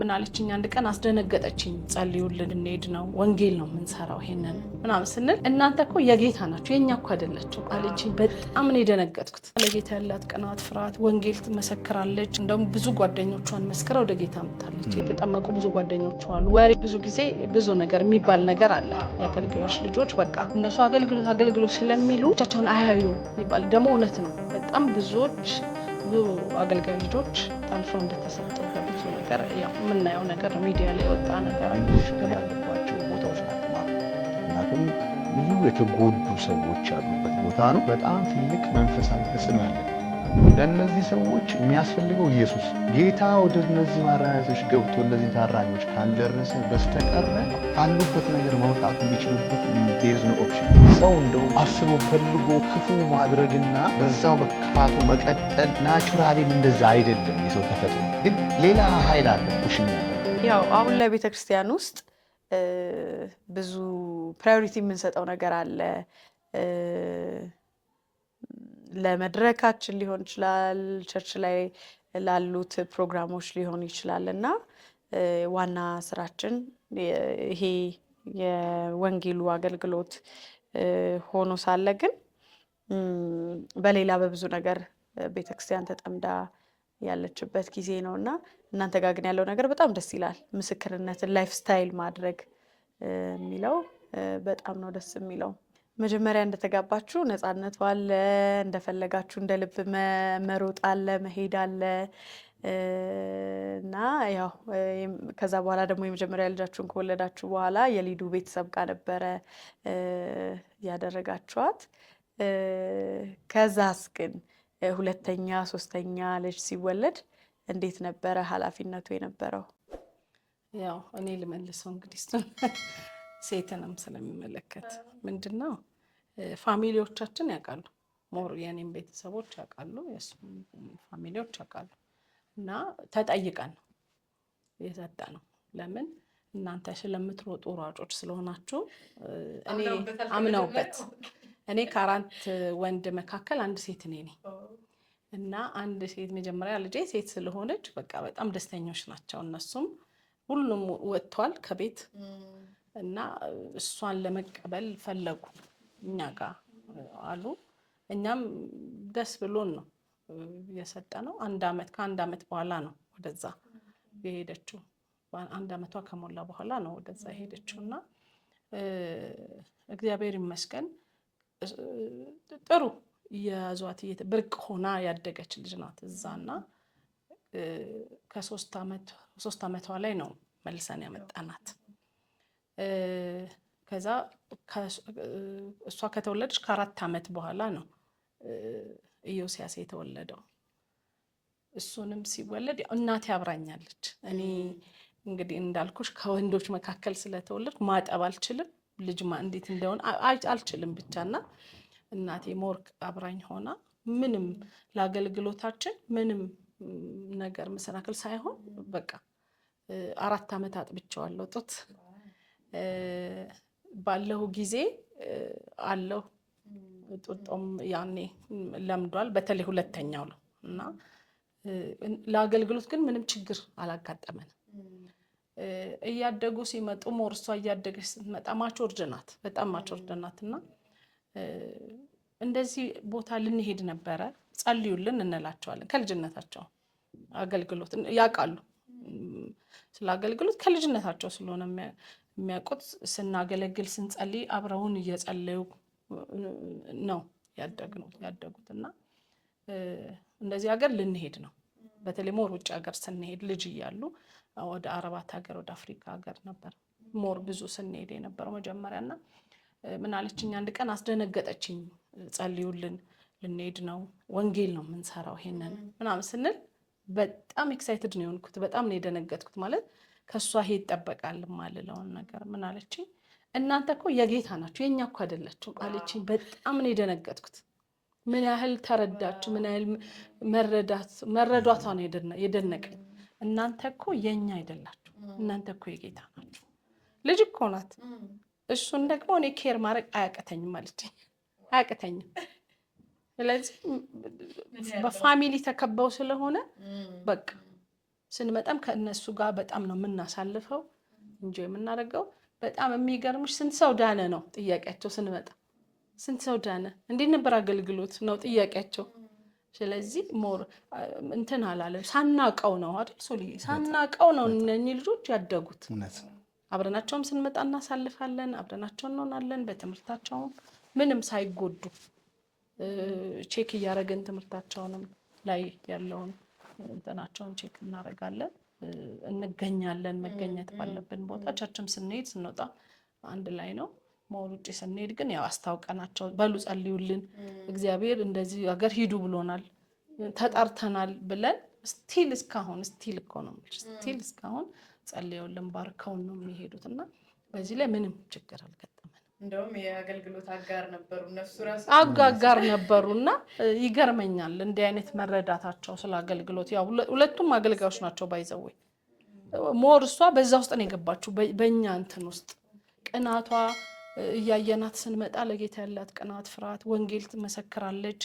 ብናለችኝ አንድ ቀን አስደነገጠችኝ። ጸልዩልን እንሄድ ነው ወንጌል ነው የምንሰራው ይሄንን ምናምን ስንል እናንተ እኮ የጌታ ናችሁ የኛ እኮ አይደላችሁ አለችኝ። በጣም ነው የደነገጥኩት። ለጌታ ያላት ቅናት ፍርሃት ወንጌል ትመሰክራለች። እንደውም ብዙ ጓደኞቿን መስክራ ወደ ጌታ መጣለች። የተጠመቁ ብዙ ጓደኞቿ አሉ። ወሬ ብዙ ጊዜ ብዙ ነገር የሚባል ነገር አለ። የአገልጋዮች ልጆች በቃ እነሱ አገልግሎት ስለሚሉ ብቻቸውን አያዩ ይባል። ደግሞ እውነት ነው። በጣም ብዙዎች አገልጋይ ልጆች ታልፎ እንደተሰጠ ብዙ ነገር ያው የምናየው ነገር ሚዲያ ላይ ወጣ ነገር ያለባቸው ቦታዎች ናቸው። ምክንያቱም ብዙ የተጎዱ ሰዎች ያሉበት ቦታ ነው። በጣም ትልቅ መንፈሳዊ ተጽዕኖ ያለ ለእነዚህ ሰዎች የሚያስፈልገው ኢየሱስ ጌታ ወደ እነዚህ ማረሚያዎች ገብቶ እነዚህ ታራሚዎች ካልደረሰ በስተቀር ካሉበት ነገር መውጣት የሚችሉበት ዴዝ ነው ኦፕሽን። ሰው እንደው አስቦ ፈልጎ ክፉ ማድረግና በዛው በክፋቱ መቀጠል ናቹራሊም እንደዛ አይደለም። የሰው ተፈጥሮ ግን ሌላ ኃይል አለ ኩሽኛ። ያው አሁን ላይ ቤተክርስቲያን ውስጥ ብዙ ፕራዮሪቲ የምንሰጠው ነገር አለ። ለመድረካችን ሊሆን ይችላል፣ ቸርች ላይ ላሉት ፕሮግራሞች ሊሆን ይችላል እና ዋና ስራችን ይሄ የወንጌሉ አገልግሎት ሆኖ ሳለ ግን በሌላ በብዙ ነገር ቤተክርስቲያን ተጠምዳ ያለችበት ጊዜ ነው እና እናንተ ጋር ግን ያለው ነገር በጣም ደስ ይላል። ምስክርነትን ላይፍ ስታይል ማድረግ የሚለው በጣም ነው ደስ የሚለው። መጀመሪያ እንደተጋባችሁ ነፃነት አለ፣ እንደፈለጋችሁ እንደ ልብ መሮጥ አለ፣ መሄድ አለ እና ያው ከዛ በኋላ ደግሞ የመጀመሪያ ልጃችሁን ከወለዳችሁ በኋላ የሊዱ ቤተሰብ ጋር ነበረ ያደረጋችኋት። ከዛስ ግን ሁለተኛ ሶስተኛ ልጅ ሲወለድ እንዴት ነበረ ኃላፊነቱ የነበረው? ያው እኔ ልመልሰው እንግዲህ ሴትንም ስለሚመለከት ምንድነው ፋሚሊዎቻችን ያውቃሉ፣ ሞር የኔም ቤተሰቦች ያውቃሉ፣ የሱም ፋሚሊዎች ያውቃሉ እና ተጠይቀን ነው የሰጠነው። ለምን እናንተ ስለምትሮጡ ሯጮች ስለሆናችሁ እኔ አምነውበት እኔ ከአራት ወንድ መካከል አንድ ሴት ነኝ እና አንድ ሴት መጀመሪያ ልጄ ሴት ስለሆነች በቃ በጣም ደስተኞች ናቸው እነሱም። ሁሉም ወጥቷል ከቤት እና እሷን ለመቀበል ፈለጉ እኛ ጋር አሉ። እኛም ደስ ብሎን ነው የሰጠነው። ከአንድ አመት በኋላ ነው ወደዛ የሄደችው። አንድ አመቷ ከሞላ በኋላ ነው ወደዛ የሄደችው እና እግዚአብሔር ይመስገን ጥሩ የዟት ብርቅ ሆና ያደገች ልጅ ናት እዛና ከሶስት አመቷ ላይ ነው መልሰን ያመጣናት። ከዛ እሷ ከተወለደች ከ4 አመት በኋላ ነው ኢዮስያስ የተወለደው። እሱንም ሲወለድ እናቴ አብራኛለች። እኔ እንግዲህ እንዳልኩሽ ከወንዶች መካከል ስለተወለድኩ ማጠብ አልችልም፣ ልጅ እንዴት እንደሆነ አልችልም ብቻና እናቴ ሞርክ አብራኝ ሆና ምንም ለአገልግሎታችን ምንም ነገር መሰናክል ሳይሆን በቃ 4 አመት አጥብቼዋለሁ ጡት ባለው ጊዜ አለው ጡጦም ያኔ ለምዷል። በተለይ ሁለተኛው ነው እና ለአገልግሎት ግን ምንም ችግር አላጋጠመንም። እያደጉ ሲመጡ ሞርሷ እያደገች ስትመጣ ማቾርድ ናት፣ በጣም ማቾርድ ናትና እንደዚህ ቦታ ልንሄድ ነበረ ጸልዩልን እንላቸዋለን። ከልጅነታቸው አገልግሎት ያውቃሉ። ስለ አገልግሎት ከልጅነታቸው ስለሆነ የሚያውቁት ስናገለግል ስንጸልይ አብረውን እየጸለዩ ነው ያደጉት እና እንደዚህ ሀገር ልንሄድ ነው። በተለይ ሞር ውጭ ሀገር ስንሄድ ልጅ እያሉ ወደ አረባት ሀገር ወደ አፍሪካ ሀገር ነበር ሞር ብዙ ስንሄድ የነበረው መጀመሪያና ምን አለችኝ አንድ ቀን አስደነገጠችኝ። ጸልዩልን ልንሄድ ነው ወንጌል ነው የምንሰራው ይሄንን ምናምን ስንል በጣም ኤክሳይትድ ነው የሆንኩት። በጣም ነው የደነገጥኩት። ማለት ከሷ ይሄ ይጠበቃል ማለለውን ነገር ምን አለችኝ እናንተ እኮ የጌታ ናችሁ የኛ እኮ አይደላችሁ አለችኝ። በጣም ነው የደነገጥኩት። ምን ያህል ተረዳችሁ፣ ምን ያህል መረዳቷ ነው የደነቀኝ። እናንተ እኮ የኛ አይደላችሁ፣ እናንተ እኮ የጌታ ናችሁ። ልጅ እኮ ናት። እሱን ደግሞ እኔ ኬር ማድረግ አያቅተኝም አለችኝ። አያቅተኝም። ስለዚህ በፋሚሊ ተከበው ስለሆነ በቃ ስንመጣም ከእነሱ ጋር በጣም ነው የምናሳልፈው እንጂ የምናደርገው። በጣም የሚገርምሽ ስንት ሰው ዳነ ነው ጥያቄያቸው። ስንመጣ ስንት ሰው ዳነ፣ እንዴት ነበር አገልግሎት ነው ጥያቄያቸው። ስለዚህ ሞር እንትን አላለም፣ ሳናቀው ነው አይደል ሶሊ፣ ሳናቀው ነው እነኚህ ልጆች ያደጉት። አብረናቸውም ስንመጣ እናሳልፋለን፣ አብረናቸው እንሆናለን። በትምህርታቸውም ምንም ሳይጎዱ ቼክ እያደረግን ትምህርታቸውንም ላይ ያለውን እንትናቸውን ቼክ እናደርጋለን፣ እንገኛለን። መገኘት ባለብን ቦታ ቸርችም ስንሄድ ስንወጣ አንድ ላይ ነው። ሞር ውጭ ስንሄድ ግን ያው አስታውቀናቸው በሉ ጸልዩልን፣ እግዚአብሔር እንደዚህ ሀገር ሂዱ ብሎናል፣ ተጠርተናል ብለን ስቲል እስካሁን እስካሁን ጸልየውልን ባርከውን ነው የሚሄዱት እና በዚህ ላይ ምንም ችግር አልገጠመንም። እንደውም የአገልግሎት አጋር ነበሩ፣ እነሱ ራሱ አጋር ነበሩና ይገርመኛል እንዲህ አይነት መረዳታቸው ስለ አገልግሎት። ያው ሁለቱም አገልጋዮች ናቸው ባይዘወይ ሞር እሷ በዛ ውስጥ ነው የገባችው፣ በእኛ እንትን ውስጥ ቅናቷ እያየናት ስንመጣ ለጌታ ያላት ቅናት፣ ፍርሃት፣ ወንጌል ትመሰክራለች።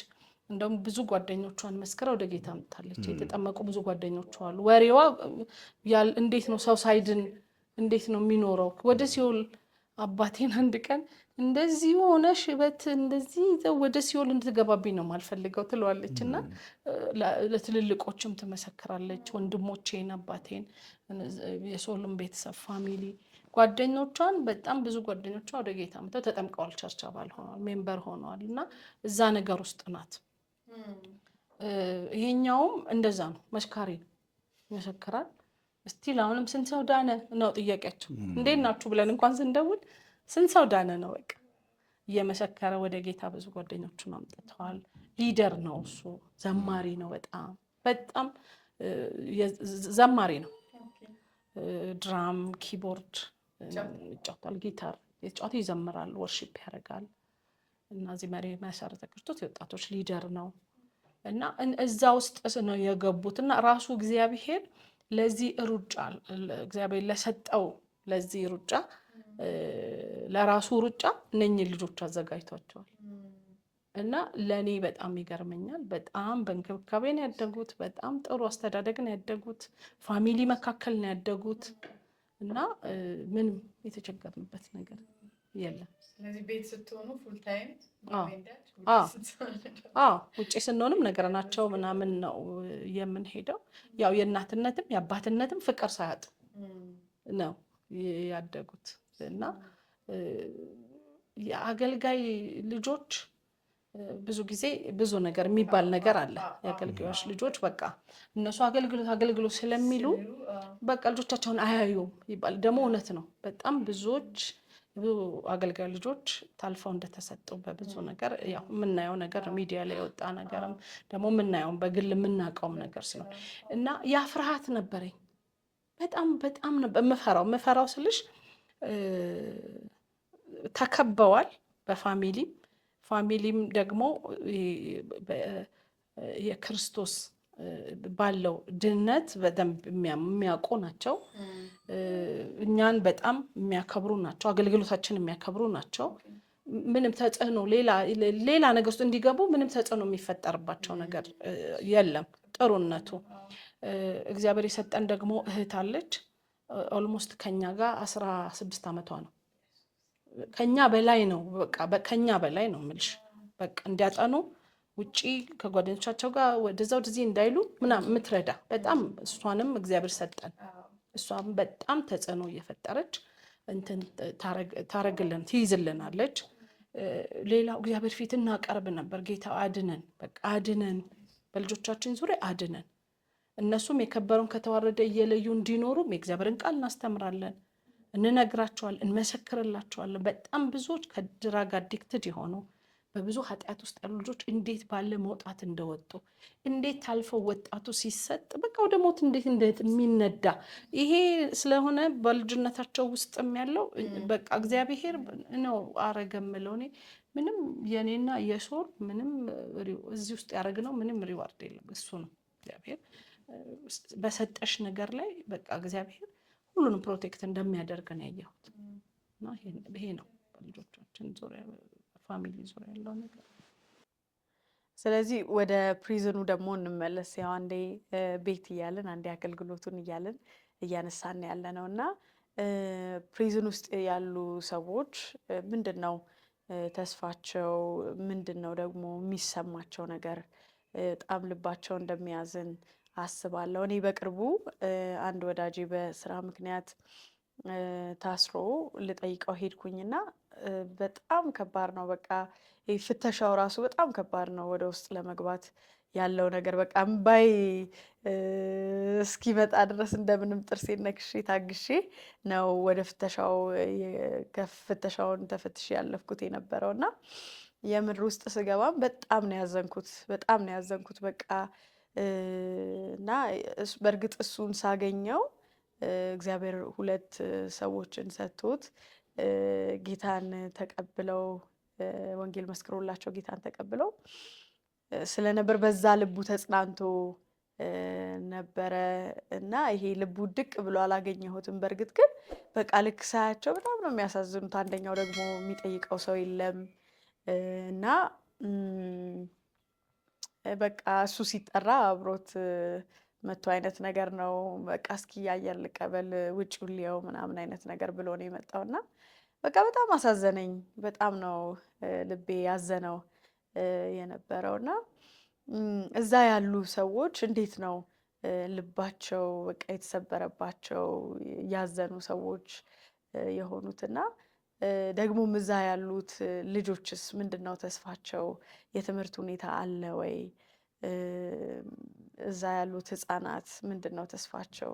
እንደውም ብዙ ጓደኞቿን መስክራ ወደ ጌታ አምጥታለች። የተጠመቁ ብዙ ጓደኞቿ አሉ። ወሬዋ እንዴት ነው ሰው ሳይድን እንዴት ነው የሚኖረው? ወደ ሲኦል አባቴን አንድ ቀን እንደዚህ ሆነ ሽበት እንደዚህ ወደ ሲኦል እንድትገባብኝ ነው ማልፈልገው ትለዋለች። እና ለትልልቆችም ትመሰክራለች። ወንድሞቼን፣ አባቴን፣ የሶልም ቤተሰብ ፋሚሊ ጓደኞቿን በጣም ብዙ ጓደኞቿ ወደ ጌታ መጥተው ተጠምቀዋል፣ ቸርች አባል ሆነዋል፣ ሜምበር ሆነዋል። እና እዛ ነገር ውስጥ ናት። ይሄኛውም እንደዛ ነው፣ መስካሪ ነው፣ ይመሰክራል። እስቲል አሁንም ስንት ሰው ዳነ ነው ጥያቄያቸው። እንዴት ናችሁ ብለን እንኳን ስንደውል ስንት ሰው ዳነ ነው በቃ። እየመሰከረ ወደ ጌታ ብዙ ጓደኞቹን አምጥተዋል። ሊደር ነው እሱ፣ ዘማሪ ነው፣ በጣም ዘማሪ ነው። ድራም፣ ኪቦርድ ይጫወታል፣ ጊታር ይጫወት፣ ይዘምራል፣ ወርሺፕ ያደርጋል። እና እዚህ መሰረተ ክርስቶስ የወጣቶች ሊደር ነው። እና እዛ ውስጥ ነው የገቡት። እና ራሱ እግዚአብሔር ለዚህ ሩጫ እግዚአብሔር ለሰጠው ለዚህ ሩጫ ለራሱ ሩጫ እነኚህ ልጆች አዘጋጅቷቸዋል። እና ለኔ በጣም ይገርመኛል። በጣም በእንክብካቤ ነው ያደጉት። በጣም ጥሩ አስተዳደግ ነው ያደጉት። ፋሚሊ መካከል ነው ያደጉት። እና ምንም የተቸገርንበት ነገር የለም። ስለዚህ ቤት ስትሆኑ ፉል ታይም ውጭ ስንሆንም ነገርናቸው ምናምን ነው የምንሄደው። ያው የእናትነትም የአባትነትም ፍቅር ሳያጡ ነው ያደጉት። እና የአገልጋይ ልጆች ብዙ ጊዜ ብዙ ነገር የሚባል ነገር አለ። የአገልጋዮች ልጆች በቃ እነሱ አገልግሎት ስለሚሉ በቃ ልጆቻቸውን አያዩም ይባል። ደግሞ እውነት ነው። በጣም ብዙ አገልጋይ ልጆች ታልፈው እንደተሰጡ በብዙ ነገር ያው የምናየው ነገር ሚዲያ ላይ የወጣ ነገርም ደግሞ የምናየውም በግል የምናውቀውም ነገር ስለሆነ እና ያ ፍርሃት ነበረኝ። በጣም ነበር የምፈራው ስልሽ ተከበዋል በፋሚሊም ደግሞ የክርስቶስ ባለው ድነት በደንብ የሚያውቁ ናቸው። እኛን በጣም የሚያከብሩ ናቸው። አገልግሎታችን የሚያከብሩ ናቸው። ምንም ተጽዕኖ ሌላ ነገር ውስጥ እንዲገቡ ምንም ተጽዕኖ የሚፈጠርባቸው ነገር የለም። ጥሩነቱ እግዚአብሔር የሰጠን ደግሞ እህት አለች። ኦልሞስት ከኛ ጋር 16 ዓመቷ ነው። ከኛ በላይ ነው። በቃ ከኛ በላይ ነው የምልሽ። በቃ እንዲያጠኑ ውጪ ከጓደኞቻቸው ጋር ወደዛው ወደዚህ እንዳይሉ ምናምን የምትረዳ በጣም እሷንም እግዚአብሔር ሰጠን። እሷም በጣም ተጽዕኖ እየፈጠረች እንትን ታረግልን ትይዝልናለች። ሌላው እግዚአብሔር ፊት እናቀርብ ነበር። ጌታ አድነን፣ በቃ አድነን፣ በልጆቻችን ዙሪያ አድነን። እነሱም የከበረውን ከተዋረደ እየለዩ እንዲኖሩም የእግዚአብሔርን ቃል እናስተምራለን፣ እንነግራቸዋለን፣ እንመሰክርላቸዋለን። በጣም ብዙዎች ከድራግ አዲክትድ የሆኑ በብዙ ኃጢአት ውስጥ ያሉ ልጆች እንዴት ባለ መውጣት እንደወጡ እንዴት ታልፈው ወጣቱ ሲሰጥ በቃ ወደ ሞት እንዴት የሚነዳ ይሄ ስለሆነ በልጅነታቸው ውስጥም ያለው በቃ እግዚአብሔር ነው አረገ የምለው እኔ ምንም የኔና የሶል ምንም እዚህ ውስጥ ያደረግነው ምንም ሪዋርድ የለም። እሱ ነው እግዚአብሔር በሰጠሽ ነገር ላይ በቃ እግዚአብሔር ሁሉንም ፕሮቴክት እንደሚያደርግ ነው ያየሁት። እና ይሄ ነው በልጆቻችን ዙሪያ ፋሚሊ ዙሪያ ያለው ነገር። ስለዚህ ወደ ፕሪዝኑ ደግሞ እንመለስ። ያው አንዴ ቤት እያለን አንዴ አገልግሎቱን እያለን እያነሳን ያለ ነው እና ፕሪዝን ውስጥ ያሉ ሰዎች ምንድን ነው ተስፋቸው? ምንድን ነው ደግሞ የሚሰማቸው ነገር? በጣም ልባቸው እንደሚያዝን አስባለሁ። እኔ በቅርቡ አንድ ወዳጄ በስራ ምክንያት ታስሮ ልጠይቀው ሄድኩኝና በጣም ከባድ ነው። በቃ ፍተሻው ራሱ በጣም ከባድ ነው። ወደ ውስጥ ለመግባት ያለው ነገር በቃ እምባይ እስኪመጣ ድረስ እንደምንም ጥርሴን ነክሼ ታግሼ ነው ወደ ፍተሻውን ተፈትሼ ያለፍኩት የነበረው እና የምድር ውስጥ ስገባም በጣም ነው ያዘንኩት በቃ እና በእርግጥ እሱን ሳገኘው እግዚአብሔር 2 ሰዎችን ሰጥቶት ጌታን ተቀብለው ወንጌል መስክሮላቸው ጌታን ተቀብለው ስለነበር በዛ ልቡ ተጽናንቶ ነበረ እና ይሄ ልቡ ድቅ ብሎ አላገኘሁትም። በእርግጥ ግን በቃ ልክ ሳያቸው በጣም ነው የሚያሳዝኑት። አንደኛው ደግሞ የሚጠይቀው ሰው የለም እና በቃ እሱ ሲጠራ አብሮት መቶ አይነት ነገር ነው። በቃ እስኪ አየር ልቀበል ውጭውን ሊየው ምናምን አይነት ነገር ብሎ ነው የመጣውና በቃ በጣም አሳዘነኝ። በጣም ነው ልቤ ያዘነው የነበረውና እዛ ያሉ ሰዎች እንዴት ነው ልባቸው በቃ የተሰበረባቸው ያዘኑ ሰዎች የሆኑትና ደግሞም እዛ ያሉት ልጆችስ ምንድን ነው ተስፋቸው? የትምህርት ሁኔታ አለ ወይ? እዛ ያሉት ህፃናት ምንድን ነው ተስፋቸው?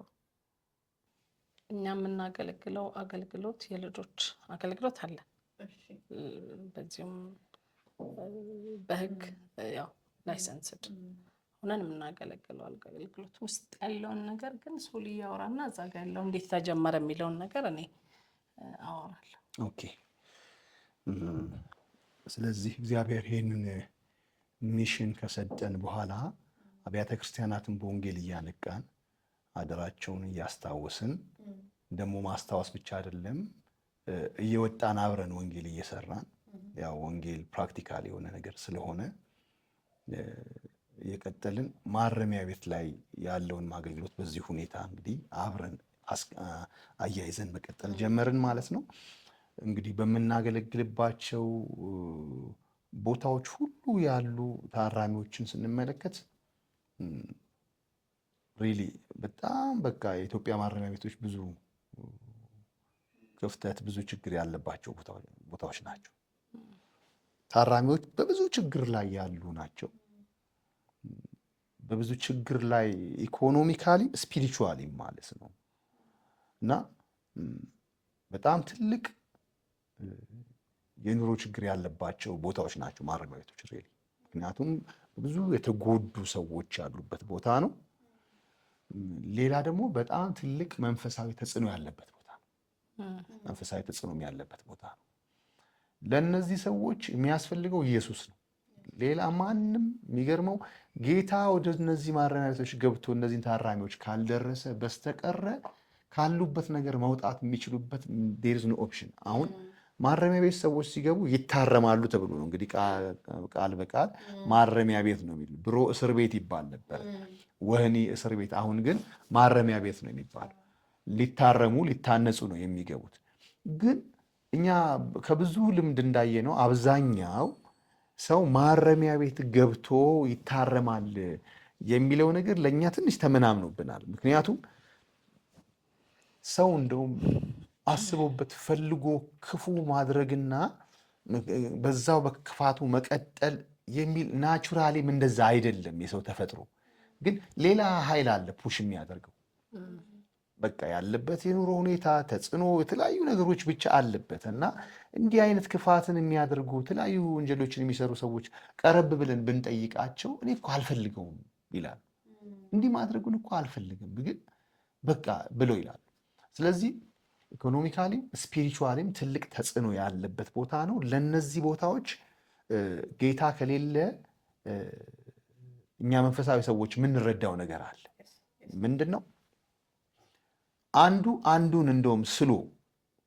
እኛ የምናገለግለው አገልግሎት የልጆች አገልግሎት አለ። በዚሁም በህግ ያው ላይሰንስድ ሆነን የምናገለግለው አገልግሎት ውስጥ ያለውን ነገር ግን ሱሊ ያወራና እዛ ጋር ያለው እንዴት ተጀመረ የሚለውን ነገር እኔ አወራለሁ። ኦኬ። ስለዚህ እግዚአብሔር ይህንን ሚሽን ከሰጠን በኋላ አብያተ ክርስቲያናትን በወንጌል እያነቃን አደራቸውን እያስታወስን ደግሞ ማስታወስ ብቻ አይደለም እየወጣን አብረን ወንጌል እየሰራን ያው ወንጌል ፕራክቲካል የሆነ ነገር ስለሆነ የቀጠልን ማረሚያ ቤት ላይ ያለውን አገልግሎት በዚህ ሁኔታ እንግዲህ አብረን አያይዘን መቀጠል ጀመርን ማለት ነው። እንግዲህ በምናገለግልባቸው ቦታዎች ሁሉ ያሉ ታራሚዎችን ስንመለከት ሪሊ በጣም በቃ የኢትዮጵያ ማረሚያ ቤቶች ብዙ ክፍተት፣ ብዙ ችግር ያለባቸው ቦታዎች ናቸው። ታራሚዎች በብዙ ችግር ላይ ያሉ ናቸው። በብዙ ችግር ላይ ኢኮኖሚካሊ ስፒሪቹዋሊ ማለት ነው እና በጣም ትልቅ የኑሮ ችግር ያለባቸው ቦታዎች ናቸው ማረሚያ ቤቶች ሪሊ። ምክንያቱም ብዙ የተጎዱ ሰዎች ያሉበት ቦታ ነው። ሌላ ደግሞ በጣም ትልቅ መንፈሳዊ ተጽዕኖ ያለበት ቦታ ነው። መንፈሳዊ ተጽዕኖ ያለበት ቦታ ነው። ለእነዚህ ሰዎች የሚያስፈልገው ኢየሱስ ነው። ሌላ ማንም የሚገርመው ጌታ ወደ እነዚህ ማረሚያ ቤቶች ገብቶ እነዚህን ታራሚዎች ካልደረሰ በስተቀረ ካሉበት ነገር መውጣት የሚችሉበት there is no option። አሁን ማረሚያ ቤት ሰዎች ሲገቡ ይታረማሉ ተብሎ ነው እንግዲህ ቃል በቃል ማረሚያ ቤት ነው የሚል። ድሮ እስር ቤት ይባል ነበር፣ ወህኒ እስር ቤት። አሁን ግን ማረሚያ ቤት ነው የሚባለው። ሊታረሙ ሊታነጹ ነው የሚገቡት። ግን እኛ ከብዙ ልምድ እንዳየ ነው አብዛኛው ሰው ማረሚያ ቤት ገብቶ ይታረማል የሚለው ነገር ለእኛ ትንሽ ተመናምኖብናል። ምክንያቱም ሰው እንደውም አስቦበት ፈልጎ ክፉ ማድረግና በዛው በክፋቱ መቀጠል የሚል ናቹራሊም እንደዛ አይደለም የሰው ተፈጥሮ። ግን ሌላ ኃይል አለ ፑሽ የሚያደርገው በቃ ያለበት የኑሮ ሁኔታ ተጽዕኖ፣ የተለያዩ ነገሮች ብቻ አለበት እና እንዲህ አይነት ክፋትን የሚያደርጉ የተለያዩ ወንጀሎችን የሚሰሩ ሰዎች ቀረብ ብለን ብንጠይቃቸው እኔ እኮ አልፈልገውም ይላል። እንዲህ ማድረጉን እኮ አልፈልግም ግን በቃ ብለው ይላሉ። ስለዚህ ኢኮኖሚካሊም ስፒሪቹዋሊም ትልቅ ተጽዕኖ ያለበት ቦታ ነው። ለነዚህ ቦታዎች ጌታ ከሌለ እኛ መንፈሳዊ ሰዎች የምንረዳው ነገር አለ። ምንድን ነው? አንዱ አንዱን እንደውም ስሎ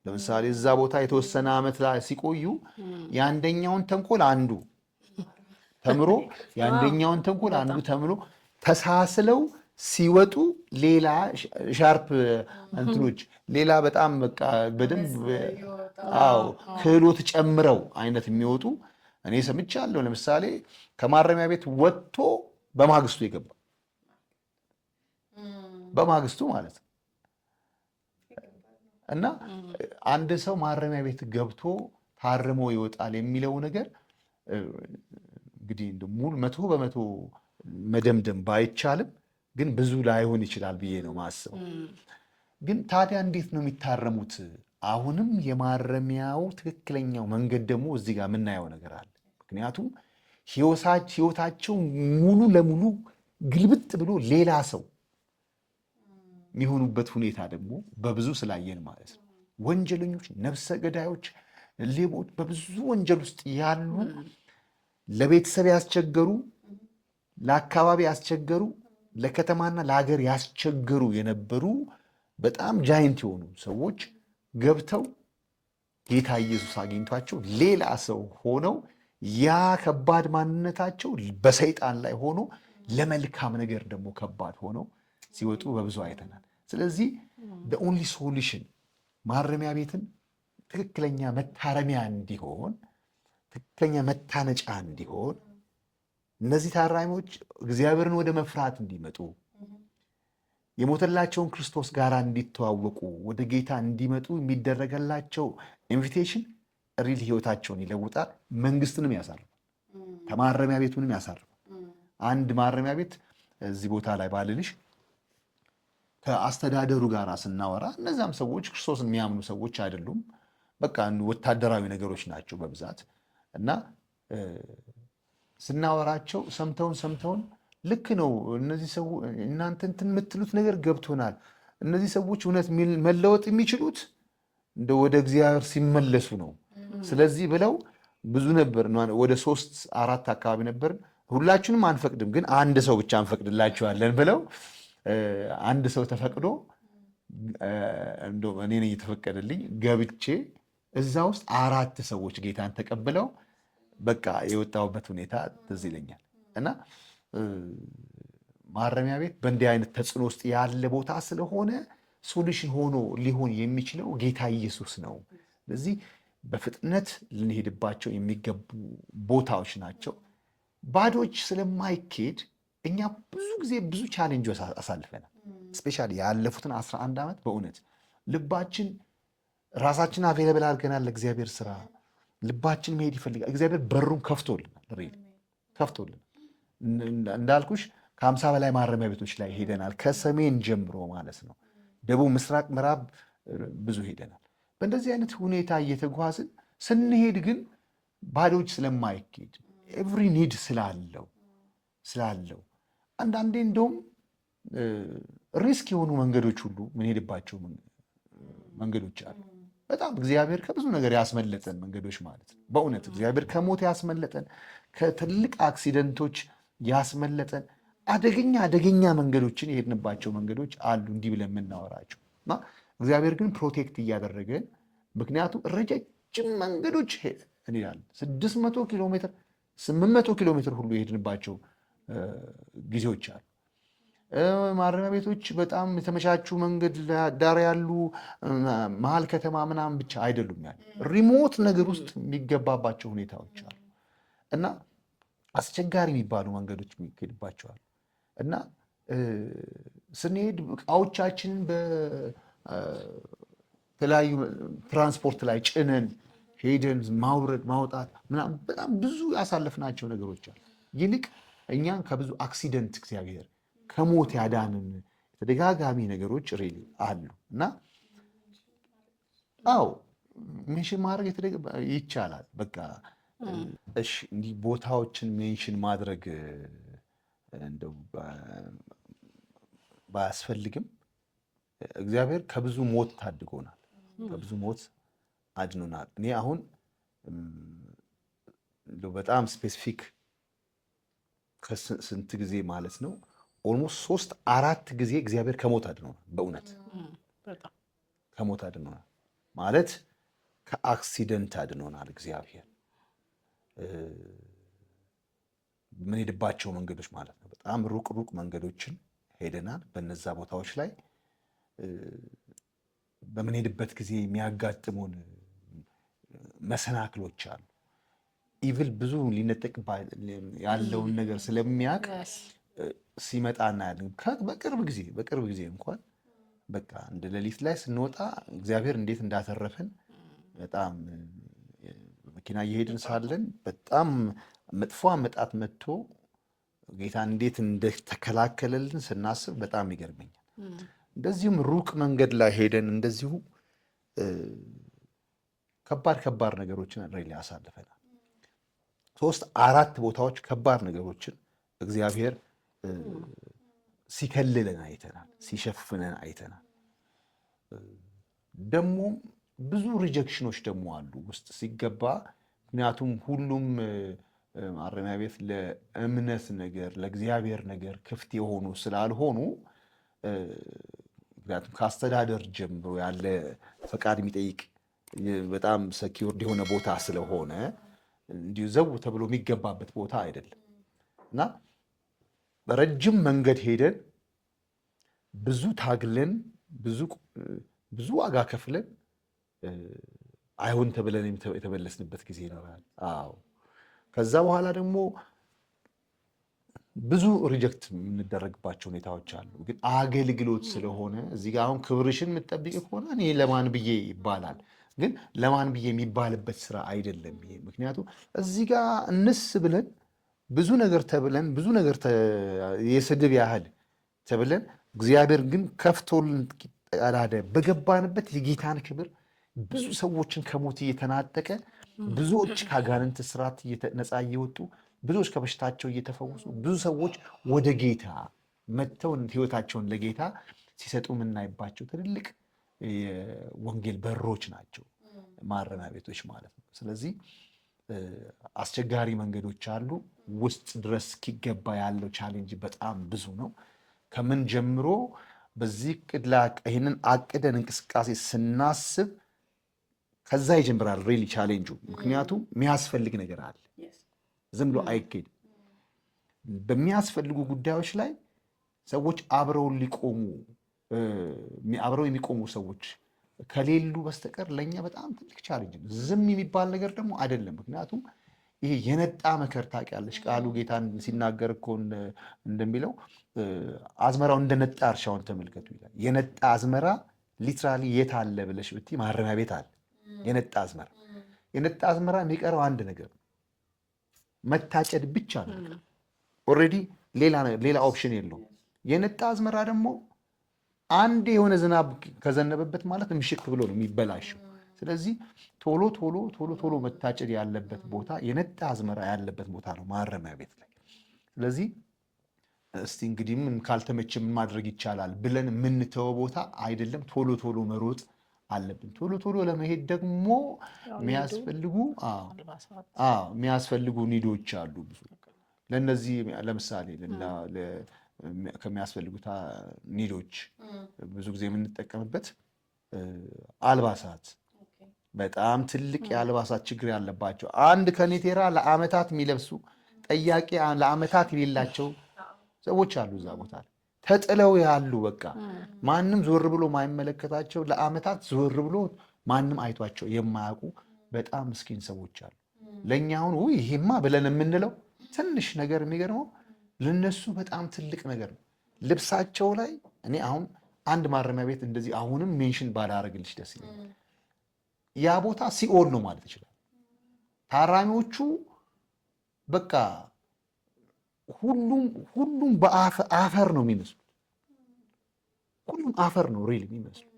ለምሳሌ እዛ ቦታ የተወሰነ ዓመት ላይ ሲቆዩ የአንደኛውን ተንኮል አንዱ ተምሮ የአንደኛውን ተንኮል አንዱ ተምሮ ተሳስለው ሲወጡ ሌላ ሻርፕ እንትኖች ሌላ በጣም በቃ በደንብ ክህሎት ጨምረው አይነት የሚወጡ እኔ ሰምቻለሁ። ለምሳሌ ከማረሚያ ቤት ወጥቶ በማግስቱ የገባ በማግስቱ ማለት ነው። እና አንድ ሰው ማረሚያ ቤት ገብቶ ታርሞ ይወጣል የሚለው ነገር እንግዲህ ሙሉ 100% መደምደም ባይቻልም ግን ብዙ ላይሆን ይችላል ብዬ ነው ማስበው። ግን ታዲያ እንዴት ነው የሚታረሙት? አሁንም የማረሚያው ትክክለኛው መንገድ ደግሞ እዚህ ጋር የምናየው ነገር አለ። ምክንያቱም ህይወታቸው ሙሉ ለሙሉ ግልብጥ ብሎ ሌላ ሰው የሚሆኑበት ሁኔታ ደግሞ በብዙ ስላየን ማለት ነው። ወንጀለኞች፣ ነፍሰ ገዳዮች፣ ሌቦች በብዙ ወንጀል ውስጥ ያሉ ለቤተሰብ ያስቸገሩ፣ ለአካባቢ ያስቸገሩ፣ ለከተማና ለሀገር ያስቸገሩ የነበሩ በጣም ጃይንት የሆኑ ሰዎች ገብተው ጌታ ኢየሱስ አግኝቷቸው ሌላ ሰው ሆነው ያ ከባድ ማንነታቸው በሰይጣን ላይ ሆኖ ለመልካም ነገር ደግሞ ከባድ ሆነው ሲወጡ በብዙ አይተናል። ስለዚህ the only solution ማረሚያ ቤትን ትክክለኛ መታረሚያ እንዲሆን፣ ትክክለኛ መታነጫ እንዲሆን፣ እነዚህ ታራሚዎች እግዚአብሔርን ወደ መፍራት እንዲመጡ፣ የሞተላቸውን ክርስቶስ ጋር እንዲተዋወቁ፣ ወደ ጌታ እንዲመጡ የሚደረገላቸው ኢንቪቴሽን ሪል ህይወታቸውን ይለውጣል። መንግስትንም ያሳርፋል፣ ከማረሚያ ቤቱንም ያሳርፋል። አንድ ማረሚያ ቤት እዚህ ቦታ ላይ ባልልሽ ከአስተዳደሩ ጋር ስናወራ እነዚያም ሰዎች ክርስቶስን የሚያምኑ ሰዎች አይደሉም። በቃ ወታደራዊ ነገሮች ናቸው በብዛት እና ስናወራቸው ሰምተውን ልክ ነው እነዚህ ሰዎች እናንተ እንትን የምትሉት ነገር ገብቶናል። እነዚህ ሰዎች እውነት መለወጥ የሚችሉት እንደ ወደ እግዚአብሔር ሲመለሱ ነው። ስለዚህ ብለው ብዙ ነበር፣ ወደ 3-4 አካባቢ ነበር። ሁላችንም አንፈቅድም፣ ግን አንድ ሰው ብቻ እንፈቅድላቸዋለን ብለው አንድ ሰው ተፈቅዶ እኔ ነኝ የተፈቀደልኝ ገብቼ እዛ ውስጥ 4 ሰዎች ጌታን ተቀብለው በቃ የወጣሁበት ሁኔታ ትዝ ይለኛል። እና ማረሚያ ቤት በእንዲህ አይነት ተጽዕኖ ውስጥ ያለ ቦታ ስለሆነ ሶሉሽን ሆኖ ሊሆን የሚችለው ጌታ ኢየሱስ ነው። ስለዚህ በፍጥነት ልንሄድባቸው የሚገቡ ቦታዎች ናቸው። ባዶች ስለማይኬድ እኛ ብዙ ጊዜ ብዙ ቻሌንጆች አሳልፈናል። ስፔሻሊ ያለፉትን 11 ዓመት በእውነት ልባችን ራሳችን አቬለብል አድርገናል ለእግዚአብሔር ስራ። ልባችን መሄድ ይፈልጋል። እግዚአብሔር በሩን ከፍቶልናል። እንዳልኩሽ ከ50 በላይ ማረሚያ ቤቶች ላይ ሄደናል። ከሰሜን ጀምሮ ማለት ነው፣ ደቡብ፣ ምስራቅ፣ ምዕራብ ብዙ ሄደናል። በእንደዚህ አይነት ሁኔታ እየተጓዝን ስንሄድ ግን ባዶች ስለማይኬድ ኤቭሪ ኒድ ስላለው አንዳንዴ እንደውም ሪስክ የሆኑ መንገዶች ሁሉ ምንሄድባቸው መንገዶች አሉ። በጣም እግዚአብሔር ከብዙ ነገር ያስመለጠን መንገዶች ማለት ነው። በእውነት እግዚአብሔር ከሞት ያስመለጠን፣ ከትልቅ አክሲደንቶች ያስመለጠን አደገኛ መንገዶችን የሄድንባቸው መንገዶች አሉ እንዲህ ብለን የምናወራቸው እና እግዚአብሔር ግን ፕሮቴክት እያደረገን፣ ምክንያቱም ረጃጅም መንገዶች እንሄዳለን። 600 ኪሎ ሜትር 800 ኪሎ ሜትር ሁሉ የሄድንባቸው ጊዜዎች አሉ። ማረሚያ ቤቶች በጣም የተመቻቹ መንገድ ዳር ያሉ መሀል ከተማ ምናምን ብቻ አይደሉም። ያለ ሪሞት ነገር ውስጥ የሚገባባቸው ሁኔታዎች አሉ እና አስቸጋሪ የሚባሉ መንገዶች የሚሄድባቸዋል እና ስንሄድ እቃዎቻችንን በተለያዩ ትራንስፖርት ላይ ጭነን ሄደን ማውረድ ማውጣት ምናምን በጣም ብዙ ያሳለፍናቸው ነገሮች አሉ። ይልቅ እኛን ከብዙ አክሲደንት እግዚአብሔር ከሞት ያዳንን ተደጋጋሚ ነገሮች ሪሊ አሉ እና አዎ ሜንሽን ማድረግ ይቻላል። በቃ እሺ እንዲህ ቦታዎችን ሜንሽን ማድረግ እንደው ባያስፈልግም እግዚአብሔር ከብዙ ሞት ታድጎናል፣ ከብዙ ሞት አድኖናል። እኔ አሁን እንደው በጣም ስፔሲፊክ ከስንት ጊዜ ማለት ነው ኦልሞስት 3-4 ጊዜ እግዚአብሔር ከሞት አድኖናል። በእውነት ከሞት አድኖናል ማለት ከአክሲደንት አድኖናል እግዚአብሔር። የምንሄድባቸው መንገዶች ማለት ነው። በጣም ሩቅ መንገዶችን ሄደናል። በነዛ ቦታዎች ላይ በምንሄድበት ጊዜ የሚያጋጥሙን መሰናክሎች አሉ። ኢቭል ብዙ ሊነጠቅ ያለውን ነገር ስለሚያውቅ ሲመጣ እናያለን። በቅርብ ጊዜ እንኳን በቃ እንደ ሌሊት ላይ ስንወጣ እግዚአብሔር እንዴት እንዳተረፈን በጣም መኪና እየሄድን ሳለን በጣም መጥፎ አመጣጥ መጥቶ ጌታ እንዴት እንደተከላከለልን ስናስብ በጣም ይገርመኛል። እንደዚሁም ሩቅ መንገድ ላይ ሄደን እንደዚሁ ከባድ ነገሮችን ሬሊ አሳልፈናል። 3-4 ቦታዎች ከባድ ነገሮችን እግዚአብሔር ሲከልለን አይተናል፣ ሲሸፍነን አይተናል። ደግሞ ብዙ ሪጀክሽኖች ደግሞ አሉ ውስጥ ሲገባ። ምክንያቱም ሁሉም ማረሚያ ቤት ለእምነት ነገር ለእግዚአብሔር ነገር ክፍት የሆኑ ስላልሆኑ ምክንያቱም ከአስተዳደር ጀምሮ ያለ ፈቃድ የሚጠይቅ በጣም ሰኪውርድ የሆነ ቦታ ስለሆነ እንዲሁ ዘው ተብሎ የሚገባበት ቦታ አይደለም እና በረጅም መንገድ ሄደን ብዙ ታግለን ብዙ ዋጋ ከፍለን አይሆን ተብለን የተመለስንበት ጊዜ ይኖራል። አዎ ከዛ በኋላ ደግሞ ብዙ ሪጀክት የምንደረግባቸው ሁኔታዎች አሉ። ግን አገልግሎት ስለሆነ እዚህ ጋር አሁን ክብርሽን የምትጠብቅ ከሆነ እኔ ለማን ብዬ ይባላል። ግን ለማን ብዬ የሚባልበት ስራ አይደለም ይሄ። ምክንያቱም እዚህ ጋር እንስ ብለን ብዙ ነገር ተብለን ብዙ ነገር የስድብ ያህል ተብለን እግዚአብሔር ግን ከፍቶልን ቀዳዳ በገባንበት የጌታን ክብር ብዙ ሰዎችን ከሞት እየተናጠቀ ብዙዎች ከአጋንንት ስርዓት ነፃ እየወጡ ብዙዎች ከበሽታቸው እየተፈወሱ ብዙ ሰዎች ወደ ጌታ መጥተው ህይወታቸውን ለጌታ ሲሰጡ የምናይባቸው ትልልቅ የወንጌል በሮች ናቸው ማረሚያ ቤቶች ማለት ነው። ስለዚህ አስቸጋሪ መንገዶች አሉ። ውስጥ ድረስ እስኪገባ ያለው ቻሌንጅ በጣም ብዙ ነው። ከምን ጀምሮ በዚህ ይህንን አቅደን እንቅስቃሴ ስናስብ ከዛ ይጀምራል ሪሊ ቻሌንጁ። ምክንያቱም የሚያስፈልግ ነገር አለ፣ ዝም ብሎ አይኬድም። በሚያስፈልጉ ጉዳዮች ላይ ሰዎች አብረው የሚቆሙ ሰዎች ከሌሉ በስተቀር ለእኛ በጣም ትልቅ ቻሌንጅ ነው። ዝም የሚባል ነገር ደግሞ አይደለም። ምክንያቱም ይሄ የነጣ መከር ታውቂያለሽ፣ ቃሉ ጌታ ሲናገር እኮ እንደሚለው አዝመራው እንደነጣ እርሻውን ተመልከቱ ይላል። የነጣ አዝመራ ሊትራሊ የት አለ ብለሽ ብትይ ማረሚያ ቤት አለ። የነጣ አዝመራ የሚቀረው አንድ ነገር ነው፣ መታጨድ ብቻ ነው። ኦልሬዲ ሌላ ኦፕሽን የለውም። የነጣ አዝመራ ደግሞ አንድ የሆነ ዝናብ ከዘነበበት ማለት ምሽክ ብሎ ነው የሚበላሸው። ስለዚህ ቶሎ መታጨድ ያለበት ቦታ የነጣ አዝመራ ያለበት ቦታ ነው ማረሚያ ቤት ላይ። ስለዚህ እስቲ እንግዲህ ምን ካልተመቸ ምን ማድረግ ይቻላል ብለን የምንተወው ቦታ አይደለም። ቶሎ መሮጥ አለብን። ቶሎ ለመሄድ ደግሞ የሚያስፈልጉ ኒዶች አሉ ብዙ። ለነዚህ ለምሳሌ ከሚያስፈልጉት ኒዶች ብዙ ጊዜ የምንጠቀምበት አልባሳት፣ በጣም ትልቅ የአልባሳት ችግር ያለባቸው አንድ ከኔቴራ ለአመታት የሚለብሱ ጠያቂ ለአመታት የሌላቸው ሰዎች አሉ። እዛ ቦታ ተጥለው ያሉ በቃ ማንም ዞር ብሎ ማይመለከታቸው ለአመታት ዞር ብሎ ማንም አይቷቸው የማያውቁ በጣም ምስኪን ሰዎች አሉ። ለእኛ አሁን ይሄማ ብለን የምንለው ትንሽ ነገር የሚገርመው ለነሱ በጣም ትልቅ ነገር ነው። ልብሳቸው ላይ እኔ አሁን አንድ ማረሚያ ቤት እንደዚህ አሁንም ሜንሽን ባላረግልሽ ደስ ይለኛል። ያ ቦታ ሲኦል ነው ማለት ይችላል። ታራሚዎቹ በቃ ሁሉም በአፈር ነው የሚመስሉት። ሁሉም አፈር ነው ሪል የሚመስሉት።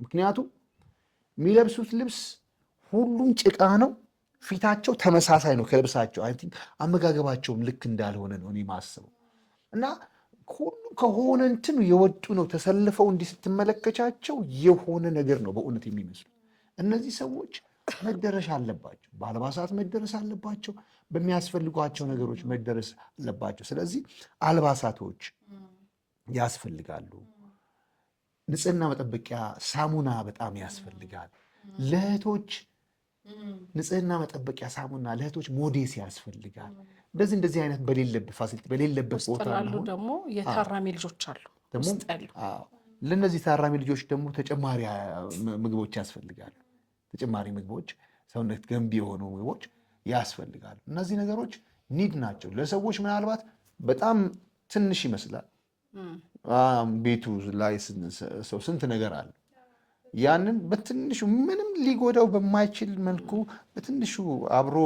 ምክንያቱም የሚለብሱት ልብስ ሁሉም ጭቃ ነው። ፊታቸው ተመሳሳይ ነው ከልብሳቸው። አይ ቲንክ አመጋገባቸውም ልክ እንዳልሆነ ነው እኔ ማስበው። እና ሁሉም ከሆነ እንትን የወጡ ነው ተሰልፈው እንዲህ ስትመለከቻቸው የሆነ ነገር ነው በእውነት የሚመስሉት። እነዚህ ሰዎች መደረሻ አለባቸው። በአልባሳት መደረስ አለባቸው። በሚያስፈልጓቸው ነገሮች መደረስ አለባቸው። ስለዚህ አልባሳቶች ያስፈልጋሉ። ንጽህና መጠበቂያ ሳሙና በጣም ያስፈልጋል። ለእህቶች ንጽህና መጠበቂያ ሳሙና ለእህቶች ሞዴስ ያስፈልጋል። እንደዚህ አይነት በሌለበት ፋሲሊቲ በሌለበት ቦታ ነው ደግሞ የታራሚ ልጆች አሉ ደግሞ ለነዚህ ታራሚ ልጆች ደግሞ ተጨማሪ ምግቦች ያስፈልጋሉ። ተጨማሪ ምግቦች፣ ሰውነት ገንቢ የሆኑ ምግቦች ያስፈልጋሉ። እነዚህ ነገሮች ኒድ ናቸው። ለሰዎች ምናልባት በጣም ትንሽ ይመስላል። ቤቱ ላይ ሰው ስንት ነገር አለ። ያንን በትንሹ ምንም ሊጎዳው በማይችል መልኩ በትንሹ አብሮ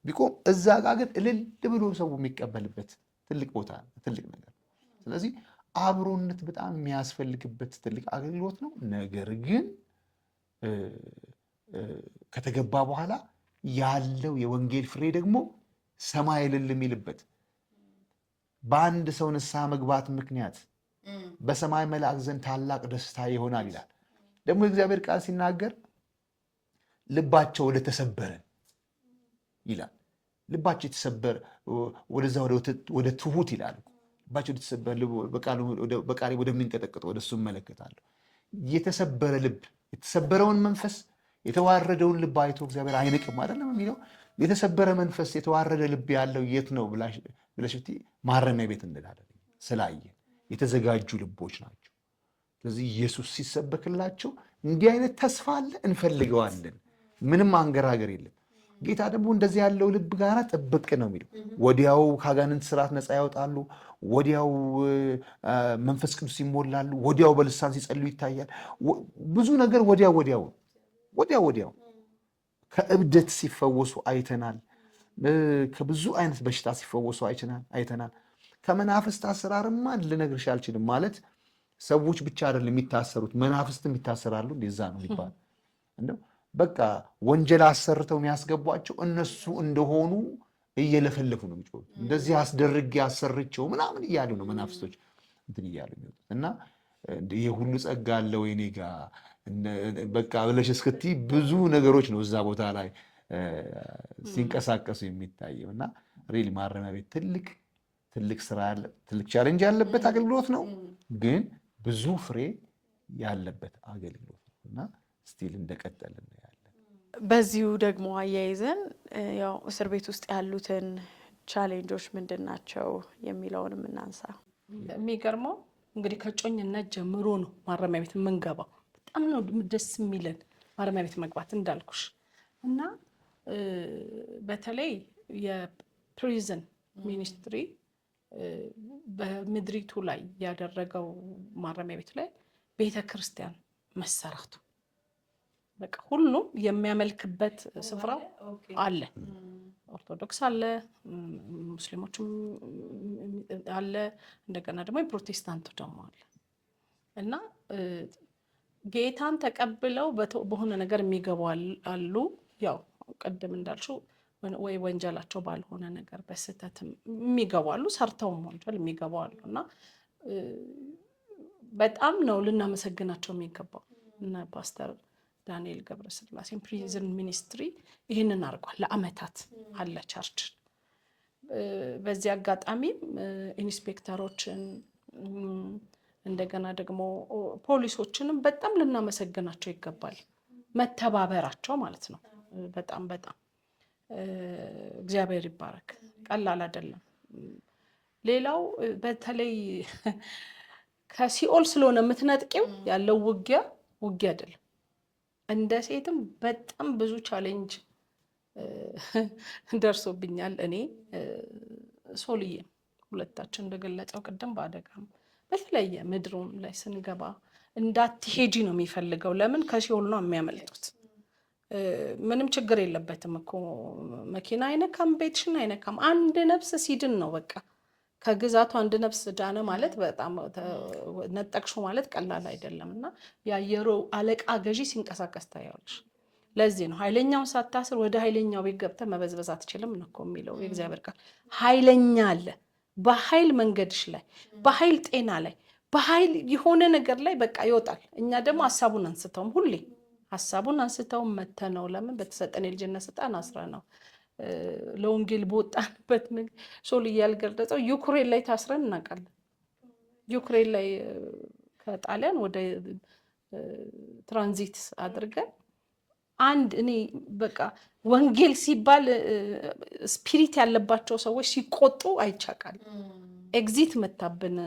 ቢቆም እዛ ጋር ግን እልል ብሎ ሰው የሚቀበልበት ትልቅ ቦታ ነው፣ ትልቅ ነገር። ስለዚህ አብሮነት በጣም የሚያስፈልግበት ትልቅ አገልግሎት ነው። ነገር ግን ከተገባ በኋላ ያለው የወንጌል ፍሬ ደግሞ ሰማይ እልል የሚልበት በአንድ ሰው ንስሐ መግባት ምክንያት በሰማይ መልአክ ዘንድ ታላቅ ደስታ ይሆናል ይላል። ደግሞ የእግዚአብሔር ቃል ሲናገር ልባቸው ወደ ተሰበረ ይላል። ልባቸው የተሰበረ ወደዛ ወደ ትሁት ይላል። ልባቸው ወደ ተሰበረ በቃሌ ወደሚንቀጠቀጠው ወደ እሱ እመለከታለሁ። የተሰበረ ልብ፣ የተሰበረውን መንፈስ፣ የተዋረደውን ልብ አይቶ እግዚአብሔር አይንቅም አይደለም የሚለው። የተሰበረ መንፈስ፣ የተዋረደ ልብ ያለው የት ነው ብለሽ ብትይ ማረሚያ ቤት እንላለን። ስላየ የተዘጋጁ ልቦች ናቸው። ስለዚህ ኢየሱስ ሲሰበክላቸው እንዲህ አይነት ተስፋ አለ፣ እንፈልገዋለን። ምንም አንገራገር የለም። ጌታ ደግሞ እንደዚህ ያለው ልብ ጋር ጥብቅ ነው የሚለው። ወዲያው ከአጋንንት ስርዓት ነፃ ያወጣሉ። ወዲያው መንፈስ ቅዱስ ይሞላሉ። ወዲያው በልሳን ሲጸልዩ ይታያል። ብዙ ነገር ወዲያው ከእብደት ሲፈወሱ አይተናል። ከብዙ አይነት በሽታ ሲፈወሱ አይተናል። ከመናፍስት አሰራርማ ልነግርሽ አልችልም። ማለት ሰዎች ብቻ አይደለም የሚታሰሩት፣ መናፍስትም ይታሰራሉ። እንደዛ ነው የሚባል እንደው በቃ ወንጀል አሰርተው የሚያስገቧቸው እነሱ እንደሆኑ እየለፈለፉ ነው የሚጮሁት። እንደዚህ አስደርጌ አሰርቸው ምናምን እያሉ ነው መናፍስቶች እንትን እያሉ የሚወጡት። እና ይሄ ሁሉ ጸጋ አለ ወይኔ ጋ በቃ ብለሽ እስክትይ ብዙ ነገሮች ነው እዛ ቦታ ላይ ሲንቀሳቀሱ የሚታየው። እና ሪል ማረሚያ ቤት ትልቅ ስራ ያለ ትልቅ ቻሌንጅ ያለበት አገልግሎት ነው፣ ግን ብዙ ፍሬ ያለበት አገልግሎት ነው። እና ስቲል እንደቀጠልን ነው ያለን። በዚሁ ደግሞ አያይዘን ያው እስር ቤት ውስጥ ያሉትን ቻሌንጆች ምንድን ናቸው የሚለውንም እናንሳ። የሚገርመው እንግዲህ ከጮኝነት ጀምሮ ነው ማረሚያ ቤት የምንገባው። በጣም ነው ደስ የሚለን ማረሚያ ቤት መግባት እንዳልኩሽ። እና በተለይ የፕሪዝን ሚኒስትሪ በምድሪቱ ላይ ያደረገው ማረሚያ ቤት ላይ ቤተ ክርስቲያን መሰራቱ፣ በቃ ሁሉም የሚያመልክበት ስፍራ አለ። ኦርቶዶክስ አለ፣ ሙስሊሞችም አለ፣ እንደገና ደግሞ የፕሮቴስታንቱ ደግሞ አለ። እና ጌታን ተቀብለው በሆነ ነገር የሚገቡ አሉ። ያው ቅድም እንዳልሽው ወይ ወንጀላቸው ባልሆነ ነገር በስህተትም የሚገቡ አሉ፣ ሰርተውም ወንጀል የሚገቡ አሉ። እና በጣም ነው ልናመሰግናቸው የሚገባው። እና ፓስተር ዳንኤል ገብረስላሴን ፕሪዝን ሚኒስትሪ ይህንን አድርጓል። ለአመታት አለ ቸርች። በዚህ አጋጣሚም ኢንስፔክተሮችን እንደገና ደግሞ ፖሊሶችንም በጣም ልናመሰግናቸው ይገባል። መተባበራቸው ማለት ነው። በጣም እግዚአብሔር ይባረክ። ቀላል አይደለም። ሌላው በተለይ ከሲኦል ስለሆነ የምትነጥቂው ያለው ውጊያ አይደለም። እንደ ሴትም በጣም ብዙ ቻሌንጅ ደርሶብኛል። እኔ ሶልዬም ሁለታችን እንደገለጸው ቅድም በአደጋም በተለያየ ምድሩም ላይ ስንገባ እንዳትሄጂ ነው የሚፈልገው። ለምን? ከሲኦል ነው የሚያመልጡት። ምንም ችግር የለበትም እኮ መኪና አይነካም፣ ቤትሽን አይነካም። አንድ ነፍስ ሲድን ነው በቃ ከግዛቱ አንድ ነፍስ ዳነ ማለት በጣም ነጠቅሹ ማለት ቀላል አይደለም። እና የአየሩ አለቃ ገዢ ሲንቀሳቀስ ታያለሽ። ለዚህ ነው ኃይለኛውን ሳታስር ወደ ኃይለኛው ቤት ገብተህ መበዝበዝ አትችልም ነው እኮ የሚለው የእግዚአብሔር ቃል። ኃይለኛ አለ በኃይል መንገድሽ ላይ፣ በኃይል ጤና ላይ፣ በኃይል የሆነ ነገር ላይ በቃ ይወጣል። እኛ ደግሞ ሀሳቡን አንስተውም፣ ሁሌ ሀሳቡን አንስተውም መተነው። ለምን? በተሰጠን የልጅነት ስልጣን አስረ ነው ለወንጌል በወጣንበት ሶል እያልገለጸው ዩክሬን ላይ ታስረን እናውቃለን። ዩክሬን ላይ ከጣሊያን ወደ ትራንዚት አድርገን አንድ እኔ በቃ ወንጌል ሲባል ስፒሪት ያለባቸው ሰዎች ሲቆጡ አይቻቃል። ኤግዚት መታብን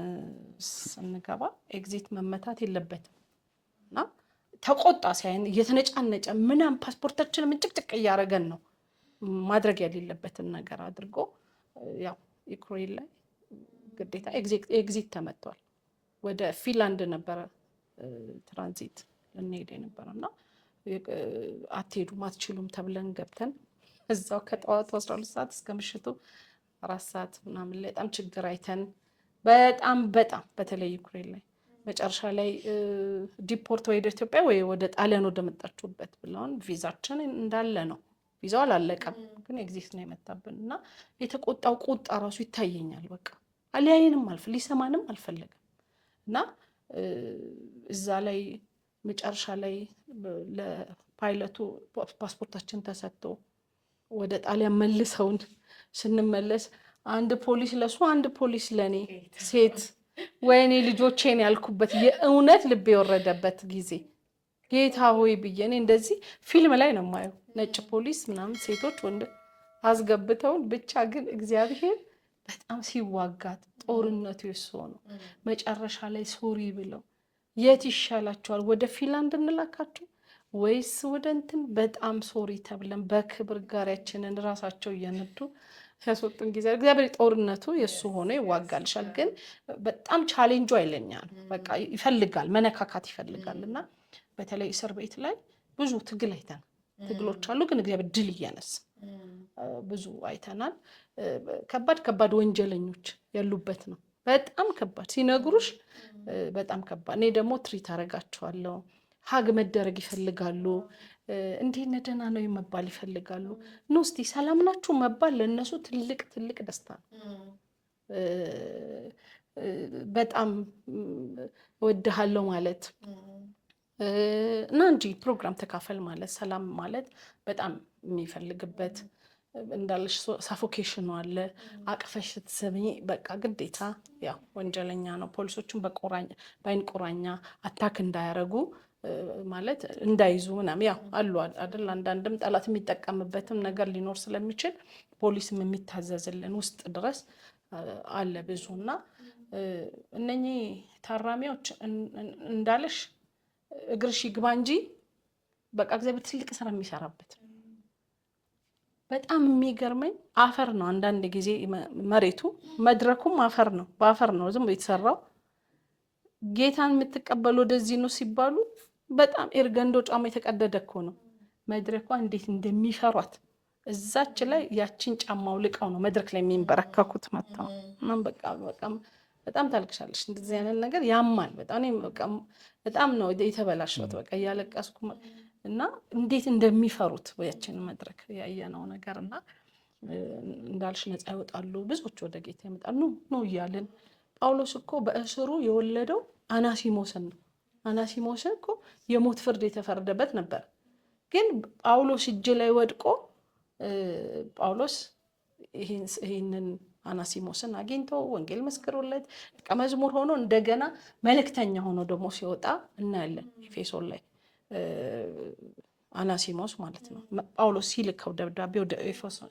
ስንገባ ኤግዚት መመታት የለበትም እና ተቆጣ ሲያይን እየተነጫነጨ ምናምን ፓስፖርታችንን ምንጭቅጭቅ እያደረገን ነው። ማድረግ የሌለበትን ነገር አድርጎ ያው ዩክሬን ላይ ግዴታ ኤግዚት ተመቷል። ወደ ፊንላንድ ነበረ ትራንዚት ልንሄድ የነበረው እና አትሄዱም አትችሉም ተብለን ገብተን እዛው ከጠዋቱ 12 ሰዓት እስከ ምሽቱ 4 ሰዓት ምናምን ላይ በጣም ችግር አይተን በጣም በተለይ ዩክሬን ላይ መጨረሻ ላይ ዲፖርት ወይ ወደ ኢትዮጵያ ወይ ወደ ጣሊያን ወደ መጣችሁበት ብለውን ቪዛችን እንዳለ ነው። ቪዛው አላለቀም ግን ኤግዚት ነው የመጣብን እና የተቆጣው ቁጣ ራሱ ይታየኛል። በቃ አሊያየንም ሊሰማንም አልፈለገም እና እዛ ላይ መጨረሻ ላይ ለፓይለቱ ፓስፖርታችን ተሰጥቶ ወደ ጣሊያን መልሰውን ስንመለስ አንድ ፖሊስ ለሱ አንድ ፖሊስ ለኔ ሴት ወይኔ ልጆቼን ያልኩበት የእውነት ልብ የወረደበት ጊዜ ጌታ ሆይ ብዬ እኔ እንደዚህ ፊልም ላይ ነው የማየው። ነጭ ፖሊስ ምናምን ሴቶች ወንድ አስገብተውን ብቻ ግን እግዚአብሔር በጣም ሲዋጋት ጦርነቱ የሱ ነው። መጨረሻ ላይ ሶሪ ብለው የት ይሻላችኋል ወደ ፊንላንድ እንላካችሁ ወይስ ወደ እንትን በጣም ሶሪ ተብለን በክብር ጋሪያችንን ራሳቸው እየነዱ ሲያስወጡን ጊዜ እግዚአብሔር ጦርነቱ የሱ ሆኖ ይዋጋልሻል። ግን በጣም ቻሌንጁ አይለኛ ነው። በቃ ይፈልጋል መነካካት ይፈልጋል እና በተለይ እስር ቤት ላይ ብዙ ትግል አይተናል። ትግሎች አሉ ግን እግዚአብሔር ድል እያነሳ ብዙ አይተናል። ከባድ ወንጀለኞች ያሉበት ነው። በጣም ከባድ ሲነግሩሽ በጣም ከባድ። እኔ ደግሞ ትሪት አረጋቸዋለሁ። ሀግ መደረግ ይፈልጋሉ። እንዲህ ደህና ነው መባል ይፈልጋሉ። ኑ እስቲ ሰላም ናችሁ መባል ለእነሱ ትልቅ ደስታ ነው። በጣም እወድሃለሁ ማለት እና እንጂ ፕሮግራም ተካፈል ማለት ሰላም ማለት በጣም የሚፈልግበት እንዳለሽ ሳፎኬሽኑ አለ። አቅፈሽ ስትስሚ በቃ ግዴታ ያው ወንጀለኛ ነው። ፖሊሶቹን በአይን ቁራኛ አታክ እንዳያረጉ ማለት እንዳይዙ ምናምን ያው አሉ አይደል። አንዳንድም ጠላት የሚጠቀምበትም ነገር ሊኖር ስለሚችል ፖሊስም የሚታዘዝልን ውስጥ ድረስ አለ ብዙና እነኚህ ታራሚዎች እንዳለሽ እግርሽ ይግባ እንጂ በቃ እግዚአብሔር ትልቅ ስራ የሚሰራበት በጣም የሚገርመኝ አፈር ነው። አንዳንድ ጊዜ መሬቱ መድረኩም አፈር ነው፣ በአፈር ነው ዝም የተሰራው። ጌታን የምትቀበሉ ወደዚህ ነው ሲባሉ በጣም ኤርገንዶ ጫማ የተቀደደ እኮ ነው። መድረኳ እንዴት እንደሚፈሯት እዛች ላይ ያችን ጫማው ልቀው ነው መድረክ ላይ የሚንበረከኩት መጣው እና በቃ በጣም ታልቅሻለሽ። እንደዚህ አይነት ነገር ያማል በጣም ነው የተበላሸው። በቃ እያለቀስኩ እና እንዴት እንደሚፈሩት ያችን መድረክ ያየነው ነገር እና እንዳልሽ ነፃ ይወጣሉ፣ ብዙዎች ወደ ጌታ ይመጣሉ ነው እያልን። ጳውሎስ እኮ በእስሩ የወለደው አናሲሞስን ነው። አናሲሞስን እኮ የሞት ፍርድ የተፈረደበት ነበር። ግን ጳውሎስ እጅ ላይ ወድቆ ጳውሎስ ይህንን አናሲሞስን አግኝቶ ወንጌል መስክሮለት ደቀ መዝሙር ሆኖ እንደገና መልእክተኛ ሆኖ ደግሞ ሲወጣ እናያለን። ኤፌሶን ላይ አናሲሞስ ማለት ነው ጳውሎስ ሲልከው ደብዳቤ ወደ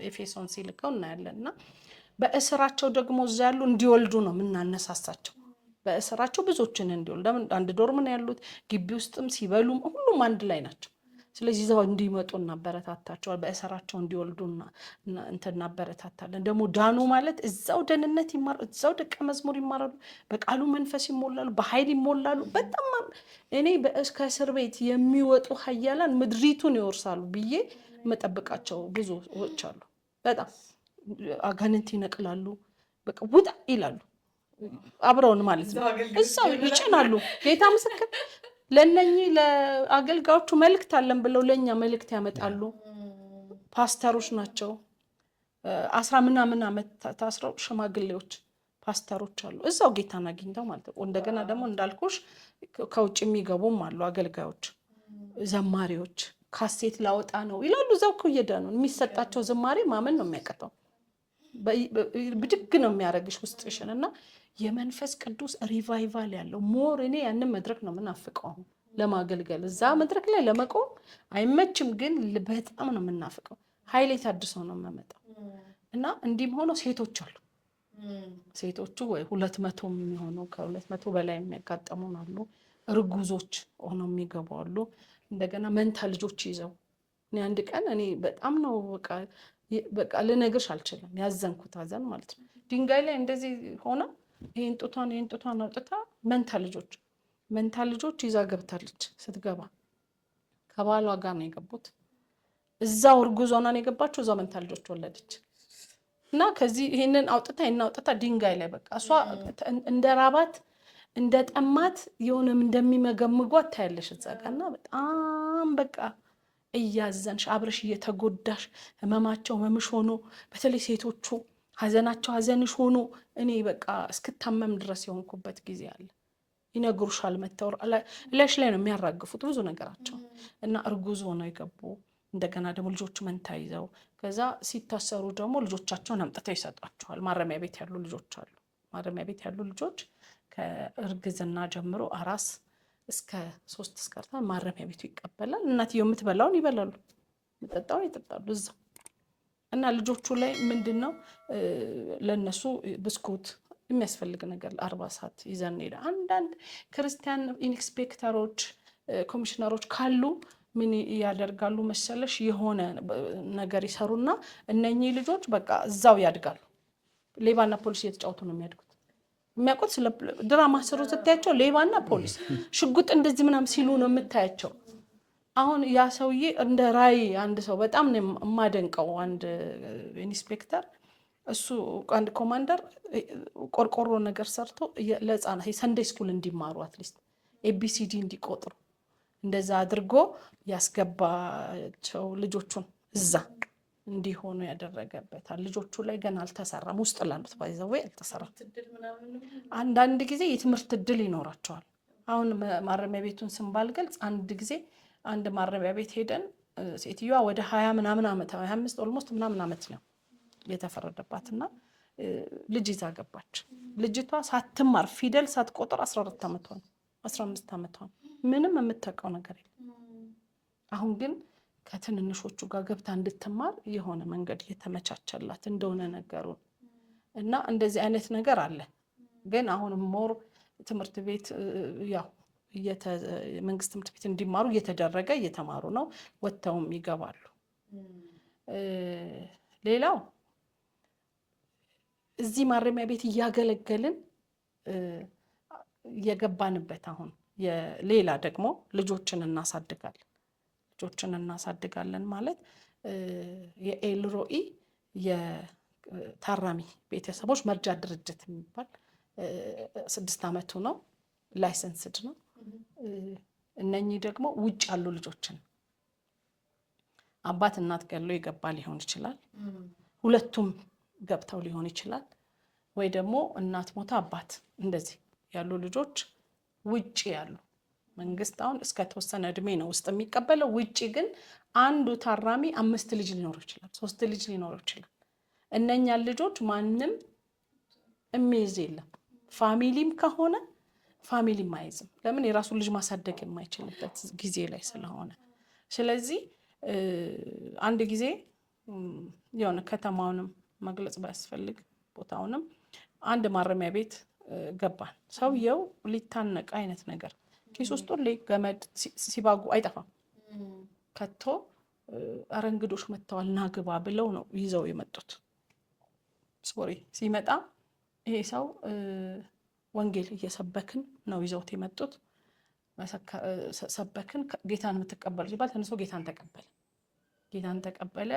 ኤፌሶን ሲልከው እናያለን። እና በእስራቸው ደግሞ እዛ ያሉ እንዲወልዱ ነው የምናነሳሳቸው። በእስራቸው ብዙዎችን እንዲወልዱ ለምን አንድ ዶርም ነው ያሉት፣ ግቢ ውስጥም ሲበሉም ሁሉም አንድ ላይ ናቸው። ስለዚህ እዛው እንዲመጡ እናበረታታቸዋል። በእስራቸው እንዲወልዱና እናበረታታለን። ደግሞ ዳኑ ማለት እዛው ደህንነት ይማራሉ፣ እዛው ደቀ መዝሙር ይማራሉ፣ በቃሉ መንፈስ ይሞላሉ፣ በኃይል ይሞላሉ። በጣም እኔ ከእስር ቤት የሚወጡ ኃያላን ምድሪቱን ይወርሳሉ ብዬ መጠብቃቸው ብዙዎች አሉ። በጣም አጋንንት ይነቅላሉ፣ በቃ ውጣ ይላሉ። አብረውን ማለት ነው እዛው ይጭናሉ። ጌታ ምስክር ለነኚህ ለአገልጋዮቹ መልእክት አለን ብለው ለኛ መልእክት ያመጣሉ። ፓስተሮች ናቸው። 10 ምናምን ዓመት ታስረው ሽማግሌዎች ፓስተሮች አሉ እዛው ጌታን አግኝተው ማለት ነው። እንደገና ደግሞ እንዳልኩሽ ከውጭ የሚገቡም አሉ አገልጋዮች፣ ዘማሪዎች። ካሴት ላወጣ ነው ይላሉ። እዛው እኮ እየዳኑ የሚሰጣቸው ዝማሬ ማመን ነው የሚያቀተው። ብድግ ነው የሚያደርግሽ ውስጥሽን እና የመንፈስ ቅዱስ ሪቫይቫል ያለው ሞር እኔ ያንን መድረክ ነው የምናፍቀው። ለማገልገል እዛ መድረክ ላይ ለመቆም አይመችም፣ ግን በጣም ነው የምናፍቀው። ኃይሌ ታድሰው ነው የምመጣው እና እንዲህም ሆኖ ሴቶች አሉ። ሴቶቹ ወይ 200 የሚሆኑ ከ200 በላይ የሚያጋጥሙን አሉ። እርጉዞች ሆነው የሚገቡ አሉ። እንደገና መንታ ልጆች ይዘው አንድ ቀን እኔ በጣም ነው በቃ ልነግርሽ አልችልም ያዘንኩት ሀዘን ማለት ነው። ድንጋይ ላይ እንደዚህ ሆነ ይሄን ጡቷን አውጥታ መንታ ልጆች ይዛ ገብታለች። ስትገባ ከባሏ ጋር ነው የገቡት። እዛው እርጉዝ ሆና ነው የገባችው። እዛው መንታ ልጆች ወለደች እና ከዚህ ይሄንን አውጥታ ድንጋይ ላይ በቃ እሷ እንደ ራባት እንደ ጠማት የሆነም እንደሚመገምጓት ታያለሽ እዛ ጋር እና በጣም በቃ እያዘንሽ አብረሽ እየተጎዳሽ ህመማቸው ህመምሽ ሆኖ በተለይ ሴቶቹ ሀዘናቸው ሀዘንሽ ሆኖ እኔ በቃ እስክታመም ድረስ የሆንኩበት ጊዜ አለ። ይነግሩሻል መተው ለሽ ላይ ነው የሚያራግፉት ብዙ ነገራቸው እና እርጉዝ ሆነው የገቡ እንደገና ደግሞ ልጆቹ መንታ ይዘው ከዛ ሲታሰሩ ደግሞ ልጆቻቸውን አምጥተው ይሰጧቸዋል። ማረሚያ ቤት ያሉ ልጆች አሉ። ማረሚያ ቤት ያሉ ልጆች ከእርግዝና ጀምሮ አራስ እስከ 3 እስከርታ ማረሚያ ቤቱ ይቀበላል። እናትየው የምትበላውን ይበላሉ፣ የምትጠጣውን ይጠጣሉ እዛ እና ልጆቹ ላይ ምንድነው ለነሱ ብስኩት የሚያስፈልግ ነገር ለ40 ይዘን ሄደ። አንዳንድ ክርስቲያን ኢንስፔክተሮች ኮሚሽነሮች ካሉ ምን ያደርጋሉ መሰለሽ የሆነ ነገር ይሰሩና እነኚህ ልጆች በቃ እዛው ያድጋሉ። ሌባና ፖሊስ እየተጫወቱ ነው የሚያድጉት። የሚያውቁት ስለ ድራማ ስሩ ስታያቸው ሌባና ፖሊስ ሽጉጥ እንደዚህ ምናምን ሲሉ ነው የምታያቸው። አሁን ያ ሰውዬ እንደ ራይ አንድ ሰው በጣም ነው የማደንቀው አንድ ኢንስፔክተር እሱ አንድ ኮማንደር ቆርቆሮ ነገር ሰርቶ ለህፃናት የሰንደይ ስኩል እንዲማሩ አትሊስት ኤቢሲዲ እንዲቆጥሩ እንደዛ አድርጎ ያስገባቸው ልጆቹን እዛ እንዲሆኑ ያደረገበታል። ልጆቹ ላይ ገና አልተሰራም። ውስጥ ላሉት ባይዘው አልተሰራም። አንዳንድ ጊዜ የትምህርት እድል ይኖራቸዋል። አሁን ማረሚያ ቤቱን ስም ባልገልጽ አንድ ጊዜ አንድ ማረሚያ ቤት ሄደን ሴትዮዋ ወደ 20 ምናምን ዓመት 25 ኦልሞስት ምናምን ዓመት ነው የተፈረደባትና ልጅ ይዛ ገባች። ልጅቷ ሳትማር ፊደል ሳትቆጥር 14 ዓመቷ ነው 15 ዓመቷ ነው። ምንም የምታውቀው ነገር የለም። አሁን ግን ከትንንሾቹ ጋር ገብታ እንድትማር የሆነ መንገድ እየተመቻቸላት እንደሆነ ነገሩ እና እንደዚህ አይነት ነገር አለ። ግን አሁን ሞር ትምህርት ቤት ያው መንግስት ትምህርት ቤት እንዲማሩ እየተደረገ እየተማሩ ነው። ወጥተውም ይገባሉ። ሌላው እዚህ ማረሚያ ቤት እያገለገልን የገባንበት አሁን ሌላ ደግሞ ልጆችን እናሳድጋለን ማለት የኤልሮኢ የታራሚ ቤተሰቦች መርጃ ድርጅት የሚባል 6 ዓመቱ ነው። ላይሰንስድ ነው። እነኚህ ደግሞ ውጭ ያሉ ልጆችን አባት እናት ገሎ የገባ ሊሆን ይችላል። ሁለቱም ገብተው ሊሆን ይችላል። ወይ ደግሞ እናት ሞታ አባት እንደዚህ ያሉ ልጆች ውጭ ያሉ መንግስት አሁን እስከ ተወሰነ እድሜ ነው ውስጥ የሚቀበለው። ውጭ ግን አንዱ ታራሚ 5 ልጅ ሊኖረው ይችላል፣ 3 ልጅ ሊኖረው ይችላል። እነኛን ልጆች ማንም የሚይዝ የለም። ፋሚሊም ከሆነ ፋሚሊም አይዝም። ለምን? የራሱን ልጅ ማሳደግ የማይችልበት ጊዜ ላይ ስለሆነ። ስለዚህ አንድ ጊዜ የሆነ ከተማውንም መግለጽ ባያስፈልግ ቦታውንም አንድ ማረሚያ ቤት ገባን። ሰውየው ሊታነቅ አይነት ነገር ኪስ ውስጥ ሁሌ ገመድ ሲባጉ አይጠፋም። ከቶ ኧረ እንግዶች መጥተዋል ና ግባ ብለው ነው ይዘው የመጡት። ሶሪ ሲመጣ ይሄ ሰው ወንጌል እየሰበክን ነው ይዘውት የመጡት። ሰበክን ጌታን የምትቀበሉ ሲባል ተነስቶ ጌታን ተቀበለ።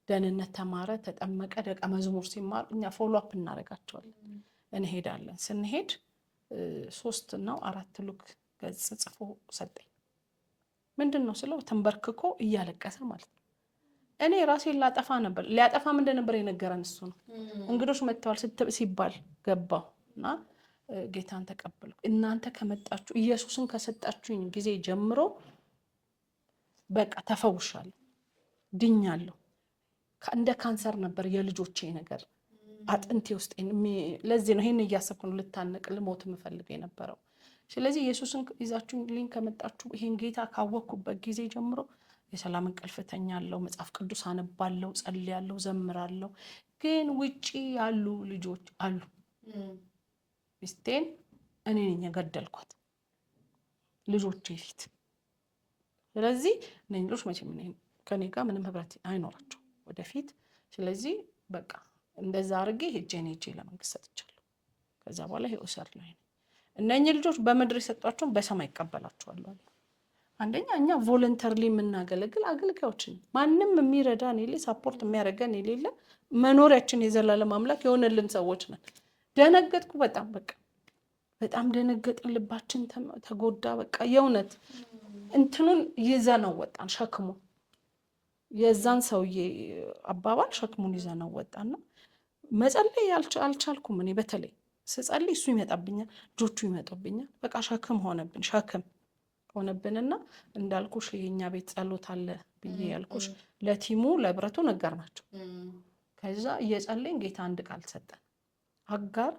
ደህንነት ተማረ፣ ተጠመቀ። ደቀ መዝሙር ሲማር እኛ ፎሎ አፕ እናደርጋቸዋለን፣ እንሄዳለን። ስንሄድ 3 እና 4 ሉክ ገጽ ጽፎ ሰጠኝ። ምንድን ነው ስለው ተንበርክኮ እያለቀሰ ማለት ነው። እኔ ራሴን ላጠፋ ነበር። ሊያጠፋ ምንድን ነበር የነገረን እሱ ነው። እንግዶች መጥተዋል ሲባል ገባው እና ጌታን ተቀበልኩ። እናንተ ከመጣችሁ ኢየሱስን ከሰጣችሁኝ ጊዜ ጀምሮ በቃ ተፈውሻለሁ፣ ድኛለሁ። እንደ ካንሰር ነበር የልጆቼ ነገር አጥንቴ ውስጥ። ለዚህ ነው ይሄን እያሰብኩ ነው ልታነቅ ልሞት የምፈልግ የነበረው። ስለዚህ ኢየሱስን ይዛችሁልኝ ከመጣችሁ ይሄን ጌታ ካወቅኩበት ጊዜ ጀምሮ የሰላም እንቅልፍ ተኛለሁ፣ መጽሐፍ ቅዱስ አነባለሁ፣ ጸልያለሁ፣ ዘምራለሁ። ግን ውጪ ያሉ ልጆች አሉ። ሚስቴን እኔ ነኝ የገደልኳት ልጆቼ ፊት። ስለዚህ እነኝ ልጆች መቼም ከኔ ጋር ምንም ህብረት አይኖራቸው ወደፊት። ስለዚህ በቃ እንደዛ አድርጌ ሄጄ ለመንግስት ሰጥቻለሁ። ከዛ በኋላ ይሄ እስር ላይ ነው። እነኚህ ልጆች በምድር የሰጧቸውን በሰማይ ይቀበላቸዋል። አንደኛ እኛ ቮለንተርሊ የምናገለግል አገልጋዮች ነን። ማንም የሚረዳን የሌለ ሳፖርት የሚያደርገን የሌለ መኖሪያችን የዘላለም አምላክ የሆነልን ሰዎች ነን። ደነገጥኩ። በጣም ደነገጥን። ልባችን ተጎዳ። በቃ የእውነት እንትኑን ይዘነው ወጣን። ሸክሙ የዛን ሰውዬ አባባል ሸክሙን ይዘነው ወጣና መጸለይ አልቻልኩም። እኔ በተለይ ስጸልይ እሱ ይመጣብኛል፣ ልጆቹ ይመጡብኛል። በቃ ሸክም ሆነብንና እንዳልኩሽ የኛ ቤት ጸሎት አለ ብዬ ያልኩሽ ለቲሙ ለብረቱ ነገር ናቸው። ከዛ እየጸለይን ጌታ አንድ ቃል ሰጠን። አጋር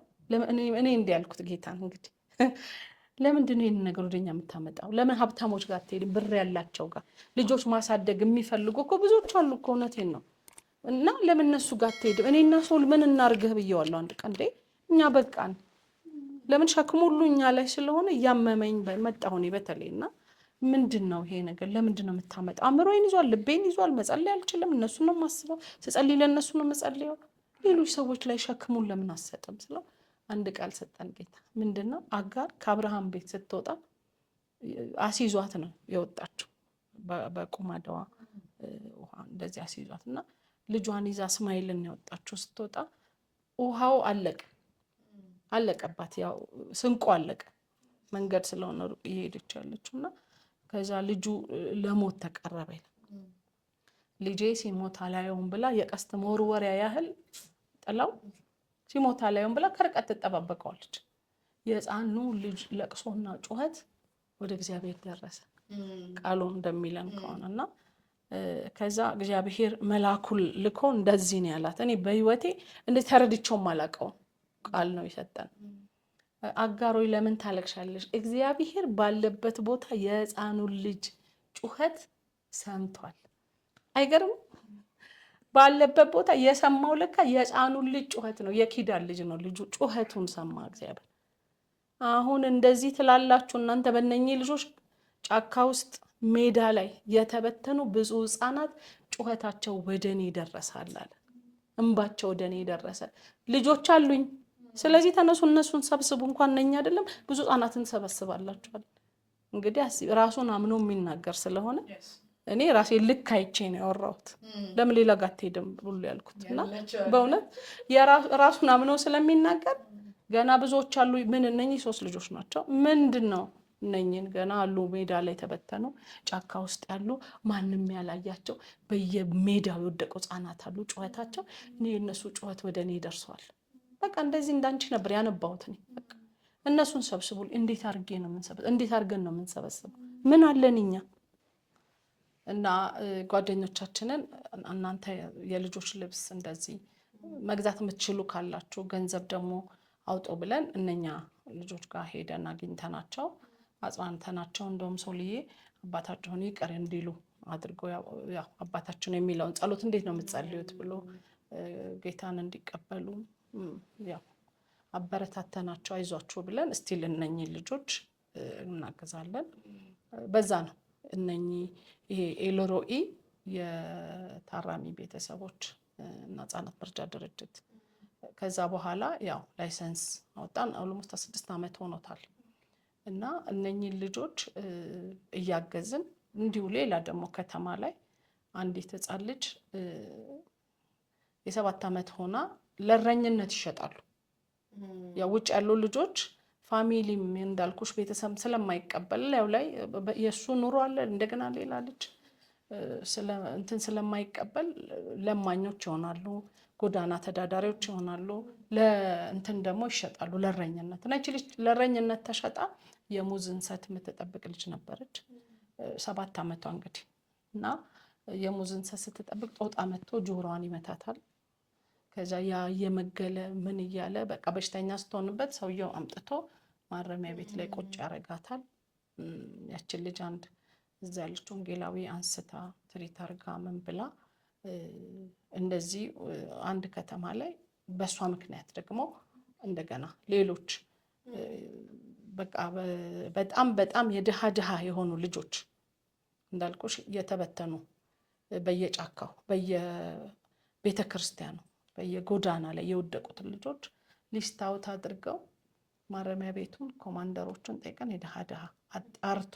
እኔ እንዲህ ያልኩት ጌታን እንግዲህ ለምንድን ነው ይሄን ነገር ወደኛ የምታመጣው? ለምን ሀብታሞች ጋር አትሄድም? ብር ያላቸው ጋር ልጆች ማሳደግ የሚፈልጉ እኮ ብዙዎች አሉ እኮ። እውነቴን ነው። እና ለምን እነሱ ጋር አትሄድም? እኔና ሶል ምን እናርግህ ብየዋለሁ አንድ ቀን። እኛ በቃን። ለምን ሸክሙ ሁሉ እኛ ላይ ስለሆነ እያመመኝ መጣሁ እኔ በተለይ። እና ምንድን ነው ይሄ ነገር? ለምንድን ነው የምታመጣው? አእምሮዬን ይዟል፣ ልቤን ይዟል። መጸለይ አልችልም። እነሱን ነው የማስበው። ስጸልይ ለእነሱ ነው የምጸልየው። ሌሎች ሰዎች ላይ ሸክሙን ለምን አሰጥም ስለው አንድ ቃል ሰጠን ጌታ። ምንድን ነው? አጋር ከአብርሃም ቤት ስትወጣ አስይዟት ነው የወጣችው። በቁማዳዋ ውሃ እንደዚህ አስይዟት እና ልጇን ይዛ እስማኤልን የወጣችው። ስትወጣ ውሃው አለቀባት። ያው ስንቁ አለቀ። መንገድ ስለሆነ ሩቅ እየሄደች ያለችው እና ከዛ ልጁ ለሞት ተቀረበ። ልጄ ሲሞት አላየውም ብላ የቀስት መወርወሪያ ያህል ጥላው ሲሞት አላየውም ብላ ከርቀት ትጠባበቀዋለች። የሕፃኑ ልጅ ለቅሶና ጩኸት ወደ እግዚአብሔር ደረሰ፣ ቃሉ እንደሚለን ከሆነና ከዛ እግዚአብሔር መልአኩን ልኮ እንደዚህ ነው ያላት። እኔ በህይወቴ እንደ ተረድቼውም አላውቀውም ቃል ነው የሰጠን። አጋሮይ ለምን ታለቅሻለሽ? እግዚአብሔር ባለበት ቦታ የሕፃኑን ልጅ ጩኸት ሰምቷል። አይገርም? ባለበት ቦታ የሰማው ለካ የሕፃኑን ልጅ ጩኸት ነው። የኪዳን ልጅ ነው ልጁ። ጩኸቱን ሰማ እግዚአብሔር። አሁን እንደዚህ ትላላችሁ እናንተ በእነኚህ ልጆች ጫካ ውስጥ ሜዳ ላይ የተበተኑ ብዙ ህፃናት ጩኸታቸው ወደ እኔ ደረሳል አለ። እንባቸው ወደ እኔ ደረሰ። ልጆች አሉኝ። ስለዚህ ተነሱ እነሱን ሰብስቡ። እንኳን ነኝ አይደለም ብዙ ህፃናትን ሰበስባላችኋል። እንግዲህ ራሱን አምኖ የሚናገር ስለሆነ እኔ ራሴ ልክ አይቼ ነው ያወራሁት። ለምን ሌላ ጋር አትሄድም ብሎ ያልኩት እና በእውነት ራሱን አምኖ ስለሚናገር ገና ብዙዎች አሉ። ምን እነኚህ 3 ልጆች ናቸው። ምንድን ነው እነኚህን ገና አሉ ሜዳ ላይ ተበተኑ ጫካ ውስጥ ያሉ ማንም ያላያቸው በየሜዳው የወደቁ ህፃናት አሉ። ጩኸታቸው እኔ የእነሱ ጩኸት ወደ እኔ ደርሰዋል። በቃ እንደዚህ እንዳንቺ ነበር ያነባሁት እኔ። በቃ እነሱን ሰብስቡ። እንዴት አድርገን ነው የምንሰበስበው? ምን አለን እኛ? እና ጓደኞቻችንን እናንተ የልጆች ልብስ እንደዚህ መግዛት የምትችሉ ካላችሁ ገንዘብ ደግሞ አውጦ ብለን እነኛ ልጆች ጋር ሄደን አግኝተናቸው አጽናንተናቸው፣ እንደውም ሶልዬ አባታቸውን ይቅር እንዲሉ አድርጎ ያው አባታችን የሚለውን ጸሎት እንዴት ነው የምትጸልዩት ብሎ ጌታን እንዲቀበሉ ያው አበረታተናቸው። አይዟቸው ብለን እስቲል እነኚህ ልጆች እናገዛለን። በዛ ነው እነኚህ ይሄ ኤልሮኢ የታራሚ ቤተሰቦች እና ህጻናት መርጃ ድርጅት ከዛ በኋላ ያው ላይሰንስ አወጣን። ኦልሞስት 6 ዓመት ሆኖታል እና እነኚህ ልጆች እያገዝን እንዲሁ ሌላ ደግሞ ከተማ ላይ አንዲት ህጻን ልጅ የ7 ዓመት ሆና ለእረኝነት ይሸጣሉ። ያው ውጭ ያሉ ልጆች ፋሚሊም እንዳልኩሽ ቤተሰብ ስለማይቀበል ያው ላይ የሱ ኑሮ አለ። እንደገና ሌላ ልጅ ስለማይቀበል ለማኞች ይሆናሉ፣ ጎዳና ተዳዳሪዎች ይሆናሉ። ለእንትን ደግሞ ይሸጣሉ ለእረኝነት። እና እቺ ልጅ ለእረኝነት ተሸጣ የሙዝ እንሰት የምትጠብቅ ልጅ ነበረች። 7 ዓመቷ እንግዲህ እና የሙዝ እንሰት ስትጠብቅ ጦጣ መጥቶ ጆሮዋን ይመታታል። ከዛ ያ የመገለ ምን እያለ በቃ በሽተኛ ስትሆንበት ሰውየው አምጥቶ ማረሚያ ቤት ላይ ቁጭ ያረጋታል። ያችን ልጅ አንድ እዛ ያለች ወንጌላዊ አንስታ ትሪት አርጋ ምን ብላ እንደዚህ አንድ ከተማ ላይ በሷ ምክንያት ደግሞ እንደገና ሌሎች በቃ በጣም በጣም የድሃ የሆኑ ልጆች እንዳልኩሽ የተበተኑ በየጫካው በየቤተ ክርስቲያኑ በየጎዳና ላይ የወደቁት ልጆች ሊስት አውት አድርገው ማረሚያ ቤቱን ኮማንደሮቹን ጠይቀን የድሃ አጣርቶ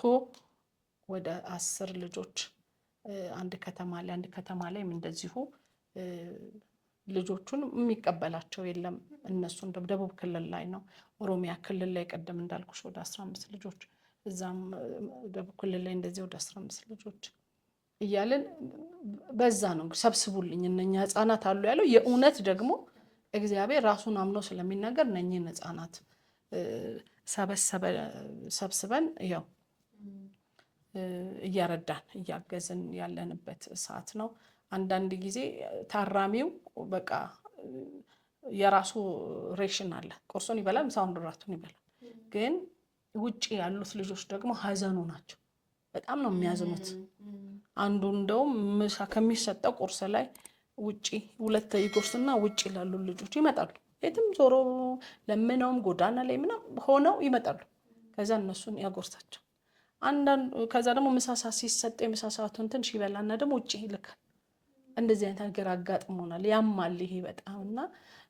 ወደ 10 ልጆች አንድ ከተማ ላይ እንደዚሁ ልጆቹን የሚቀበላቸው የለም። እነሱን ደቡብ ክልል ላይ ነው፣ ኦሮሚያ ክልል ላይ ቀደም እንዳልኩሽ ወደ 15 ልጆች፣ እዛም ደቡብ ክልል ላይ እንደዚህ ወደ 15 ልጆች እያልን በዛ ነው ሰብስቡልኝ እነኛ ህፃናት አሉ ያለው። የእውነት ደግሞ እግዚአብሔር ራሱን አምኖ ስለሚናገር እነኚህን ህፃናት ሰብስበን ያው እያረዳን እያገዝን ያለንበት ሰዓት ነው። አንዳንድ ጊዜ ታራሚው በቃ የራሱ ሬሽን አለ፣ ቁርሱን ይበላል፣ ምሳውን ራቱን ይበላል። ግን ውጪ ያሉት ልጆች ደግሞ ሀዘኑ ናቸው። በጣም ነው የሚያዝኑት። አንዱ እንደውም ምሳ ከሚሰጠው ቁርስ ላይ ውጪ 2 ይጎርስና ውጪ ላሉ ልጆች ይመጣሉ። የትም ዞሮ ለምነውም ጎዳና ላይ ምናምን ሆነው ይመጣሉ። ከዛ እነሱን ያጎርሳቸው። ከዛ ደግሞ ምሳሳ ሲሰጠው የምሳሳቱን ትንሽ ይበላና ደግሞ ውጪ ይልካል። እንደዚህ አይነት ነገር አጋጥሞናል። ያማል ይሄ በጣምና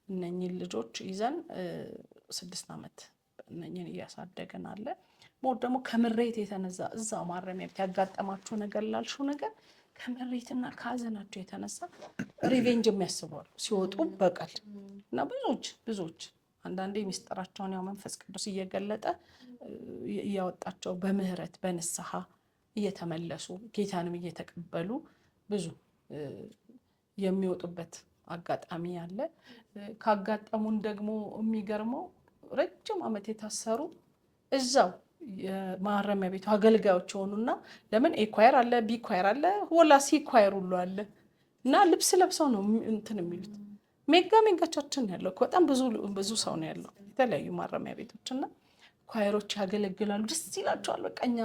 እነኚህን ልጆች ይዘን 6 ዓመት እነኚህን እያሳደገን አለ። ሞት ደግሞ ከምሬት የተነሳ እዛው ማረሚያ ቤት ያጋጠማችሁ ነገር ላልሽው ነገር ከምሬትና ከሀዘናቸው የተነሳ ሪቬንጅ የሚያስባሉ ሲወጡ በቀል እና ብዙዎች አንዳንዴ ሚስጥራቸውን ያው መንፈስ ቅዱስ እየገለጠ እያወጣቸው በምህረት በንስሐ እየተመለሱ ጌታንም እየተቀበሉ ብዙ የሚወጡበት አጋጣሚ አለ። ካጋጠሙን ደግሞ የሚገርመው ረጅም ዓመት የታሰሩ እዛው የማረሚያ ቤቱ አገልጋዮች ሆኑና ለምን ኤኳየር አለ ቢኳየር አለ ወላ ሲኳየር ሁሉ አለ እና ልብስ ለብሰው ነው እንትን የሚሉት። ሜጋቻችን ያለው በጣም ብዙ ሰው ነው ያለው የተለያዩ ማረሚያ ቤቶችና ኳየሮች ያገለግላሉ። ደስ ይላቸዋል። በቃኛ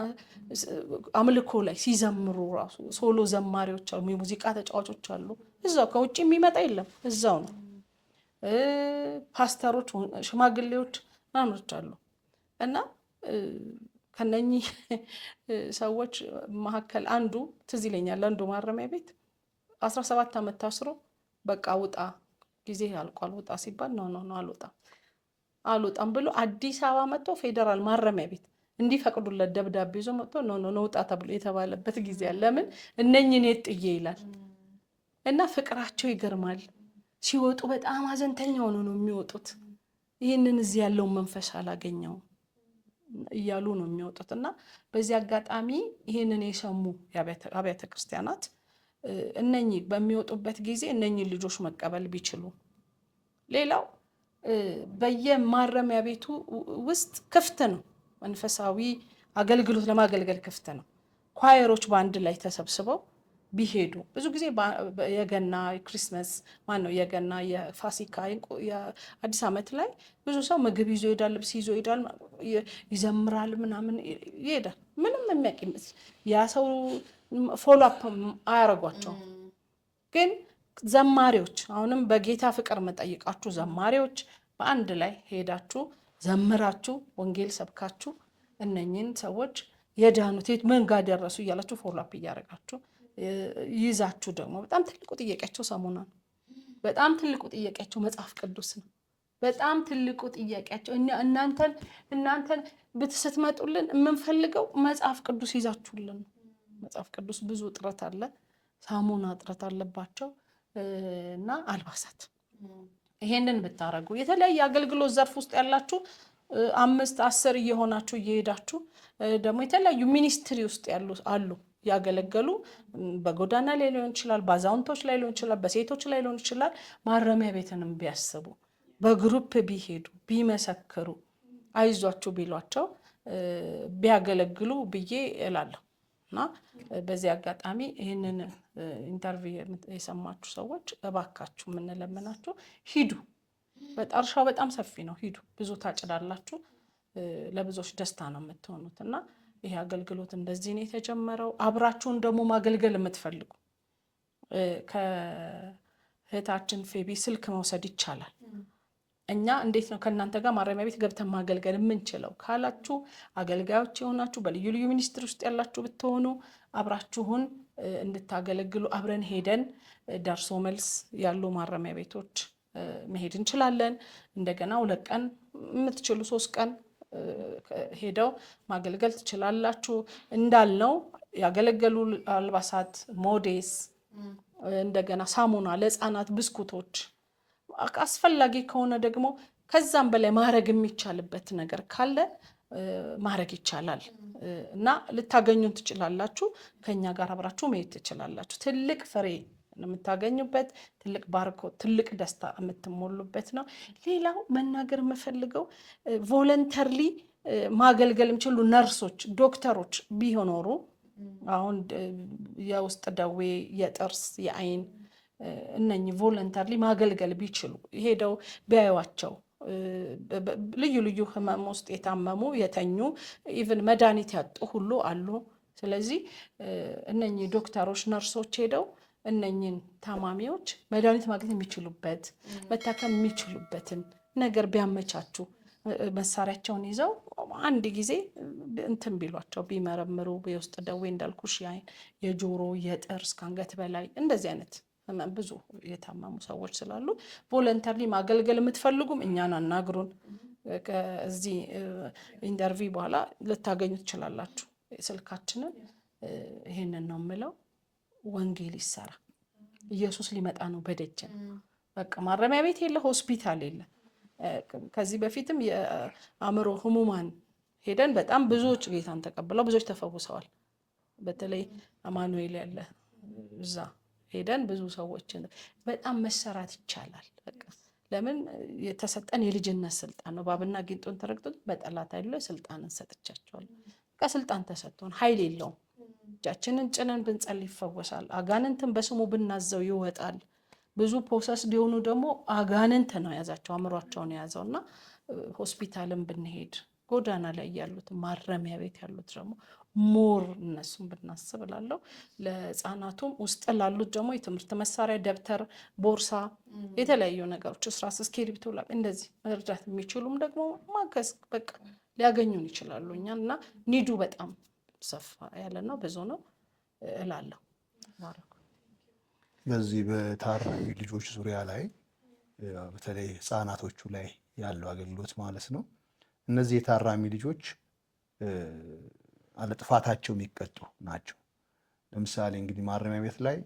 አምልኮ ላይ ሲዘምሩ ራሱ ሶሎ ዘማሪዎች አሉ፣ የሙዚቃ ተጫዋቾች አሉ። እዛው ከውጭ የሚመጣ የለም፣ እዛው ነው። ፓስተሮች፣ ሽማግሌዎች ምናምኖች አሉ እና ከነኚህ ሰዎች መካከል አንዱ ትዝ ይለኛል። አንዱ ማረሚያ ቤት 17 ዓመት ታስሮ በቃ ውጣ ጊዜ አልቋል ውጣ ሲባል ነው አልወጣም ብሎ አዲስ አበባ መጥቶ ፌደራል ማረሚያ ቤት እንዲፈቅዱለት ደብዳቤ ይዞ መጥቶ ነው ውጣ ተብሎ የተባለበት ጊዜ አለ። ለምን እነኚህን የጥዬ ይላል እና ፍቅራቸው ይገርማል። ሲወጡ በጣም አዘንተኛ ሆነው ነው የሚወጡት። ይህንን እዚህ ያለውን መንፈስ አላገኘው እያሉ ነው የሚወጡት እና በዚህ አጋጣሚ ይህንን የሰሙ አብያተ ክርስቲያናት እነኚህ በሚወጡበት ጊዜ እነኚህ ልጆች መቀበል ቢችሉ። ሌላው በየማረሚያ ቤቱ ውስጥ ክፍት ነው፣ መንፈሳዊ አገልግሎት ለማገልገል ክፍት ነው። ኳየሮች በአንድ ላይ ተሰብስበው ቢሄዱ ብዙ ጊዜ የገና የክሪስመስ የገና የፋሲካ የአዲስ ዓመት ላይ ብዙ ሰው ምግብ ይዞ ይሄዳል፣ ልብስ ይዞ ይሄዳል፣ ይዘምራል፣ ምናምን ይሄዳል። ምንም የሚያውቅ ያ ሰው ፎሎ አፕ አያረጓቸውም። ግን ዘማሪዎች አሁንም በጌታ ፍቅር መጠይቃችሁ ዘማሪዎች በአንድ ላይ ሄዳችሁ ዘምራችሁ ወንጌል ሰብካችሁ እነኚህን ሰዎች የዳኑት ምን ጋር ደረሱ እያላችሁ ፎሎ አፕ እያደረጋችሁ ይዛችሁ ደግሞ በጣም ትልቁ ጥያቄያቸው ሰሙና ነው። በጣም ትልቁ ጥያቄያቸው መጽሐፍ ቅዱስ ነው። በጣም ትልቁ ጥያቄያቸው እናንተን ስትመጡልን የምንፈልገው መጽሐፍ ቅዱስ ይዛችሁልን ነው። መጽሐፍ ቅዱስ ብዙ እጥረት አለ፣ ሳሙና እጥረት አለባቸው እና አልባሳት። ይሄንን ብታረጉ የተለያየ አገልግሎት ዘርፍ ውስጥ ያላችሁ 5 10 እየሆናችሁ እየሄዳችሁ ደግሞ የተለያዩ ሚኒስትሪ ውስጥ አሉ ያገለገሉ በጎዳና ላይ ሊሆን ይችላል፣ በአዛውንቶች ላይ ሊሆን ይችላል፣ በሴቶች ላይ ሊሆን ይችላል። ማረሚያ ቤትንም ቢያስቡ በግሩፕ ቢሄዱ ቢመሰክሩ አይዟችሁ ቢሏቸው ቢያገለግሉ ብዬ እላለሁ እና በዚህ አጋጣሚ ይህንን ኢንተርቪው የሰማችሁ ሰዎች እባካችሁ የምንለምናችሁ ሂዱ። እርሻው በጣም ሰፊ ነው። ሂዱ፣ ብዙ ታጭዳላችሁ። ለብዙዎች ደስታ ነው የምትሆኑት። እና ይሄ አገልግሎት እንደዚህ ነው የተጀመረው። አብራችሁን ደግሞ ማገልገል የምትፈልጉ ከእህታችን ፌቢ ስልክ መውሰድ ይቻላል። እኛ እንዴት ነው ከእናንተ ጋር ማረሚያ ቤት ገብተን ማገልገል የምንችለው ካላችሁ፣ አገልጋዮች የሆናችሁ በልዩ ልዩ ሚኒስትሪ ውስጥ ያላችሁ ብትሆኑ አብራችሁን እንድታገለግሉ አብረን ሄደን ደርሶ መልስ ያሉ ማረሚያ ቤቶች መሄድ እንችላለን። እንደገና 2 ቀን የምትችሉ 3 ቀን ሄደው ማገልገል ትችላላችሁ። እንዳልነው ያገለገሉ አልባሳት፣ ሞዴስ፣ እንደገና ሳሙና ለህፃናት፣ ብስኩቶች አስፈላጊ ከሆነ ደግሞ ከዛም በላይ ማድረግ የሚቻልበት ነገር ካለ ማድረግ ይቻላል እና ልታገኙን ትችላላችሁ። ከኛ ጋር አብራችሁ መሄድ ትችላላችሁ። ትልቅ ፍሬ የምታገኙበት፣ ትልቅ ባርኮት፣ ትልቅ ደስታ የምትሞሉበት ነው። ሌላው መናገር የምፈልገው ቮለንተርሊ ማገልገል የሚችሉ ነርሶች፣ ዶክተሮች ቢሆኖሩ አሁን የውስጥ ደዌ፣ የጥርስ፣ የአይን እነኚህ ቮለንተርሊ ማገልገል ቢችሉ ሄደው ቢያዩዋቸው ልዩ ልዩ ህመም ውስጥ የታመሙ የተኙ ኢቭን መድኃኒት ያጡ ሁሉ አሉ። ስለዚህ እነኚህ ዶክተሮች፣ ነርሶች ሄደው እነኚህን ታማሚዎች መድኃኒት ማግኘት የሚችሉበት መታከም የሚችሉበትን ነገር ቢያመቻቹ መሳሪያቸውን ይዘው አንድ ጊዜ እንትን ቢሏቸው ቢመረምሩ የውስጥ ደዌ እንዳልኩሽ የአይን፣ የጆሮ፣ የጥርስ ከአንገት በላይ እንደዚህ አይነት ብዙ የታመሙ ሰዎች ስላሉ ቮለንተሪ ማገልገል የምትፈልጉም እኛን አናግሩን። ከዚህ ኢንተርቪው በኋላ ልታገኙ ትችላላችሁ ስልካችንን። ይሄንን ነው የምለው። ወንጌል ይሰራ። ኢየሱስ ሊመጣ ነው በደጅን። በቃ ማረሚያ ቤት የለ፣ ሆስፒታል የለ። ከዚህ በፊትም የአእምሮ ህሙማን ሄደን በጣም ብዙዎች ጌታን ተቀብለው ብዙዎች ተፈውሰዋል። በተለይ አማኑኤል ያለ እዛ ሄደን ብዙ ሰዎችን በጣም መሰራት ይቻላል። በቃ ለምን የተሰጠን የልጅነት ስልጣን ነው። ባብና ጊንጦን ተረግጦ በጠላት አይደለ ስልጣንን ሰጥቻቸዋለሁ። በቃ ስልጣን ተሰጥቶን ኃይል የለውም። እጃችንን ጭነን ብንጸልይ ይፈወሳል። አጋንንትን በስሙ ብናዘው ይወጣል። ብዙ ፕሮሰስ ሊሆኑ ደግሞ አጋንንት ነው ያዛቸው፣ አእምሯቸውን የያዘውና ሆስፒታልን ብንሄድ ጎዳና ላይ ያሉት ማረሚያ ቤት ያሉት ደግሞ ሞር እነሱን ብናስብ እላለሁ። ለህፃናቱም ውስጥ ላሉት ደግሞ የትምህርት መሳሪያ፣ ደብተር፣ ቦርሳ፣ የተለያዩ ነገሮች እስራስ፣ እስክሪብቶ እንደዚህ መርዳት የሚችሉም ደግሞ ማገዝ በቃ ሊያገኙን ይችላሉ። እኛን እና ኒዱ በጣም ሰፋ ያለ ነው፣ ብዙ ነው እላለሁ። በዚህ በታራሚ ልጆች ዙሪያ ላይ በተለይ ህፃናቶቹ ላይ ያለው አገልግሎት ማለት ነው። እነዚህ የታራሚ ልጆች አለጥፋታቸው የሚቀጡ ናቸው። ለምሳሌ እንግዲህ ማረሚያ ቤት ላይ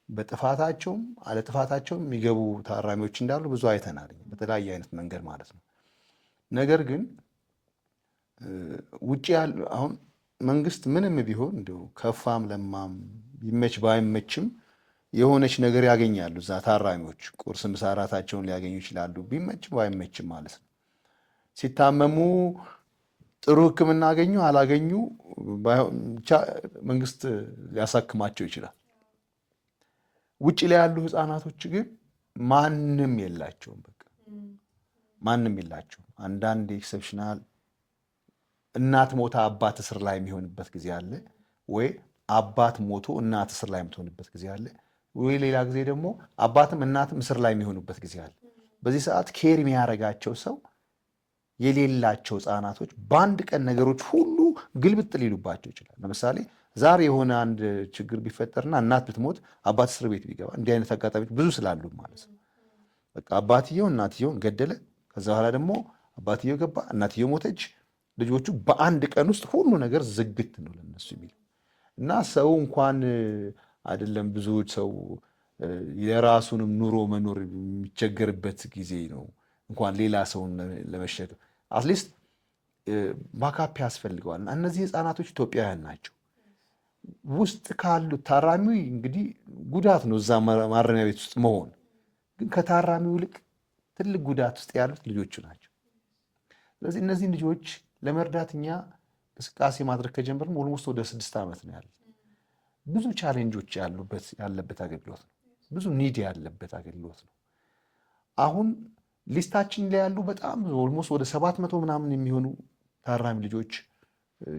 በጥፋታቸውም አለጥፋታቸውም የሚገቡ ታራሚዎች እንዳሉ ብዙ አይተናል፣ በተለያየ አይነት መንገድ ማለት ነው። ነገር ግን ውጭ ያሉ አሁን መንግስት ምንም ቢሆን እንደው ከፋም ለማም ይመች ባይመችም የሆነች ነገር ያገኛሉ። እዛ ታራሚዎች ቁርስ፣ ምሳ፣ እራታቸውን ሊያገኙ ይችላሉ፣ ቢመችም ባይመችም ማለት ነው። ሲታመሙ ጥሩ ሕክምና አገኙ አላገኙ ብቻ መንግስት ሊያሳክማቸው ይችላል። ውጭ ላይ ያሉ ህፃናቶች ግን ማንም የላቸውም፣ በቃ ማንም የላቸውም። አንዳንድ ኤክሰፕሽናል እናት ሞታ አባት እስር ላይ የሚሆንበት ጊዜ አለ፣ ወይ አባት ሞቶ እናት እስር ላይ የምትሆንበት ጊዜ አለ፣ ወይ ሌላ ጊዜ ደግሞ አባትም እናትም እስር ላይ የሚሆኑበት ጊዜ አለ። በዚህ ሰዓት ኬር የሚያደርጋቸው ሰው የሌላቸው ህፃናቶች በአንድ ቀን ነገሮች ሁሉ ግልብጥ ሊሉባቸው ይችላል። ለምሳሌ ዛሬ የሆነ አንድ ችግር ቢፈጠርና እናት ብትሞት አባት እስር ቤት ቢገባ እንዲህ አይነት አጋጣሚዎች ብዙ ስላሉ ማለት ነው። በቃ አባትየው እናትየውን ገደለ፣ ከዛ በኋላ ደግሞ አባትየው ገባ፣ እናትየው ሞተች። ልጆቹ በአንድ ቀን ውስጥ ሁሉ ነገር ዝግት ነው ለነሱ የሚል እና ሰው እንኳን አይደለም ብዙ ሰው የራሱንም ኑሮ መኖር የሚቸገርበት ጊዜ ነው። እንኳን ሌላ ሰውን ለመሸከም አትሊስት ባካፕ ያስፈልገዋል። እነዚህ ህፃናቶች ኢትዮጵያውያን ናቸው። ውስጥ ካሉት ታራሚው እንግዲህ ጉዳት ነው እዛ ማረሚያ ቤት ውስጥ መሆን፣ ግን ከታራሚው ይልቅ ትልቅ ጉዳት ውስጥ ያሉት ልጆቹ ናቸው። ስለዚህ እነዚህን ልጆች ለመርዳት እኛ እንቅስቃሴ ማድረግ ከጀመርን ኦልሞስት ወደ 6 ዓመት ነው ያለ። ብዙ ቻሌንጆች ያለበት አገልግሎት ነው። ብዙ ኒድ ያለበት አገልግሎት ነው። አሁን ሊስታችን ላይ ያሉ በጣም ኦልሞስት ወደ 700 ምናምን የሚሆኑ ታራሚ ልጆች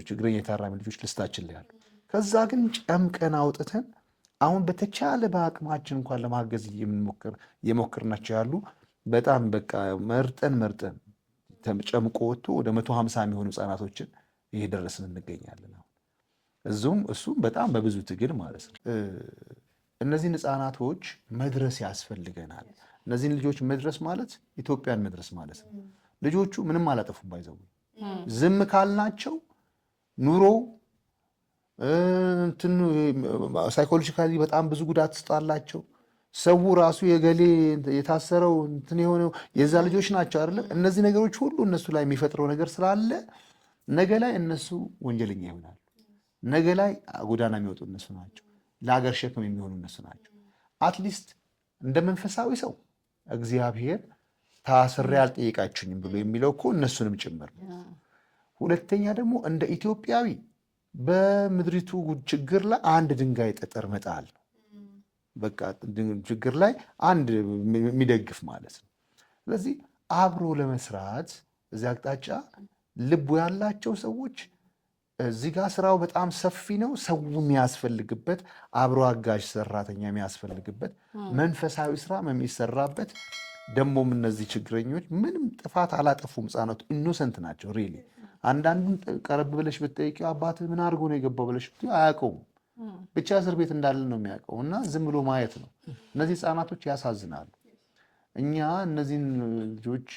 ችግረኛ ታራሚ ልጆች ልስታችን ላይ ያሉ። ከዛ ግን ጨምቀን አውጥተን አሁን በተቻለ በአቅማችን እንኳን ለማገዝ የሞከርናቸው ያሉ በጣም በቃ መርጠን ጨምቆ ወጥቶ ወደ 150 የሚሆኑ ህጻናቶችን እየደረስን እንገኛለን። እሱም በጣም በብዙ ትግል ማለት ነው። እነዚህን ህጻናቶች መድረስ ያስፈልገናል። እነዚህን ልጆች መድረስ ማለት ኢትዮጵያን መድረስ ማለት ነው። ልጆቹ ምንም አላጠፉም። ባይዘው ዝም ካልናቸው ኑሮ ሳይኮሎጂካሊ በጣም ብዙ ጉዳት ስጣላቸው። ሰው ራሱ የገሌ የታሰረው የሆነው የዛ ልጆች ናቸው አይደለም። እነዚህ ነገሮች ሁሉ እነሱ ላይ የሚፈጥረው ነገር ስላለ ነገ ላይ እነሱ ወንጀለኛ ይሆናሉ። ነገ ላይ ጎዳና የሚወጡ እነሱ ናቸው። ለሀገር ሸክም የሚሆኑ እነሱ ናቸው። አትሊስት እንደ መንፈሳዊ ሰው እግዚአብሔር ታስሬ አልጠየቃችሁኝም ብሎ የሚለው እኮ እነሱንም ጭምር ነው። ሁለተኛ ደግሞ እንደ ኢትዮጵያዊ በምድሪቱ ችግር ላይ አንድ ድንጋይ ጠጠር መጣል ነው። በቃ ችግር ላይ አንድ የሚደግፍ ማለት ነው። ስለዚህ አብሮ ለመስራት እዚህ አቅጣጫ ልቡ ያላቸው ሰዎች እዚህ ጋር ስራው በጣም ሰፊ ነው። ሰው የሚያስፈልግበት አብሮ አጋዥ ሰራተኛ የሚያስፈልግበት መንፈሳዊ ስራ የሚሰራበት ደግሞም እነዚህ ችግረኞች ምንም ጥፋት አላጠፉም። ህጻናቱ ኢኖሰንት ናቸው። ሪሊ አንዳንዱን ቀረብ ብለሽ ብትጠይቂው አባትህ ምን አድርጎ ነው የገባው ብለሽ ብትይው አያውቀውም። ብቻ እስር ቤት እንዳለ ነው የሚያውቀው እና ዝም ብሎ ማየት ነው። እነዚህ ህጻናቶች ያሳዝናሉ። እኛ እነዚህን ልጆች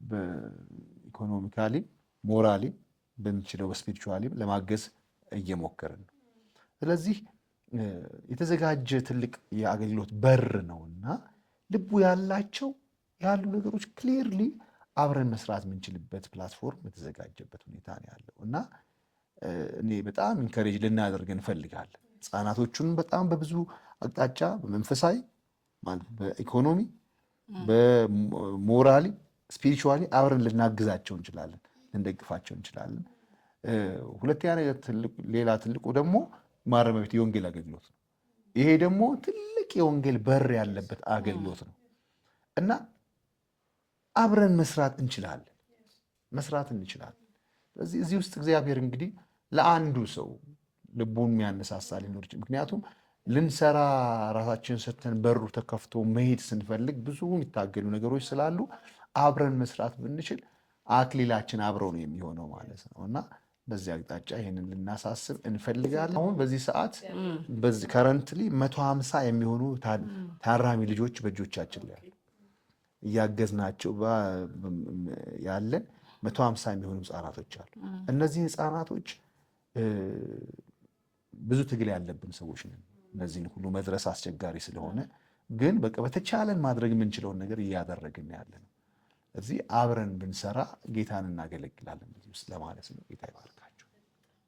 በኢኮኖሚካሊ ሞራሊ በሚችለው በስፒሪቹዋሊ ለማገዝ እየሞከርን ነው። ስለዚህ የተዘጋጀ ትልቅ የአገልግሎት በር ነውና ልቡ ያላቸው ያሉ ነገሮች ክሊርሊ አብረን መስራት የምንችልበት ፕላትፎርም የተዘጋጀበት ሁኔታ ነው ያለው እና እኔ በጣም ኢንከሬጅ ልናደርግ እንፈልጋለን። ህጻናቶቹን በጣም በብዙ አቅጣጫ በመንፈሳዊ በኢኮኖሚ በሞራሊ ስፒሪቹዋሊ አብረን ልናግዛቸው እንችላለን፣ ልንደግፋቸው እንችላለን። ሁለተኛ ሌላ ትልቁ ደግሞ ማረሚያ ቤት የወንጌል አገልግሎት ነው። ይሄ ደግሞ ትልቅ የወንጌል በር ያለበት አገልግሎት ነው እና አብረን መስራት እንችላለን። ስለዚህ እዚህ ውስጥ እግዚአብሔር እንግዲህ ለአንዱ ሰው ልቡን የሚያነሳሳ ሊኖር ይችላል። ምክንያቱም ልንሰራ ራሳችንን ሰጥተን በሩ ተከፍቶ መሄድ ስንፈልግ ብዙ የሚታገሉ ነገሮች ስላሉ አብረን መስራት ብንችል አክሊላችን አብረው ነው የሚሆነው ማለት ነው እና በዚህ አቅጣጫ ይሄንን ልናሳስብ እንፈልጋለን። አሁን በዚህ ሰዓት ከረንትሊ 150 የሚሆኑ ታራሚ ልጆች በእጆቻችን ላይ እያገዝናቸው ያለን 150 የሚሆኑ ህጻናቶች አሉ። እነዚህ ህጻናቶች ብዙ ትግል ያለብን ሰዎች ነን። እነዚህን ሁሉ መድረስ አስቸጋሪ ስለሆነ ግን በቃ በተቻለን ማድረግ የምንችለውን ነገር እያደረግን ያለ ነው። እዚህ አብረን ብንሰራ ጌታን እናገለግላለን በዚህ ውስጥ ለማለት ነው። ጌታ ይባርካቸው።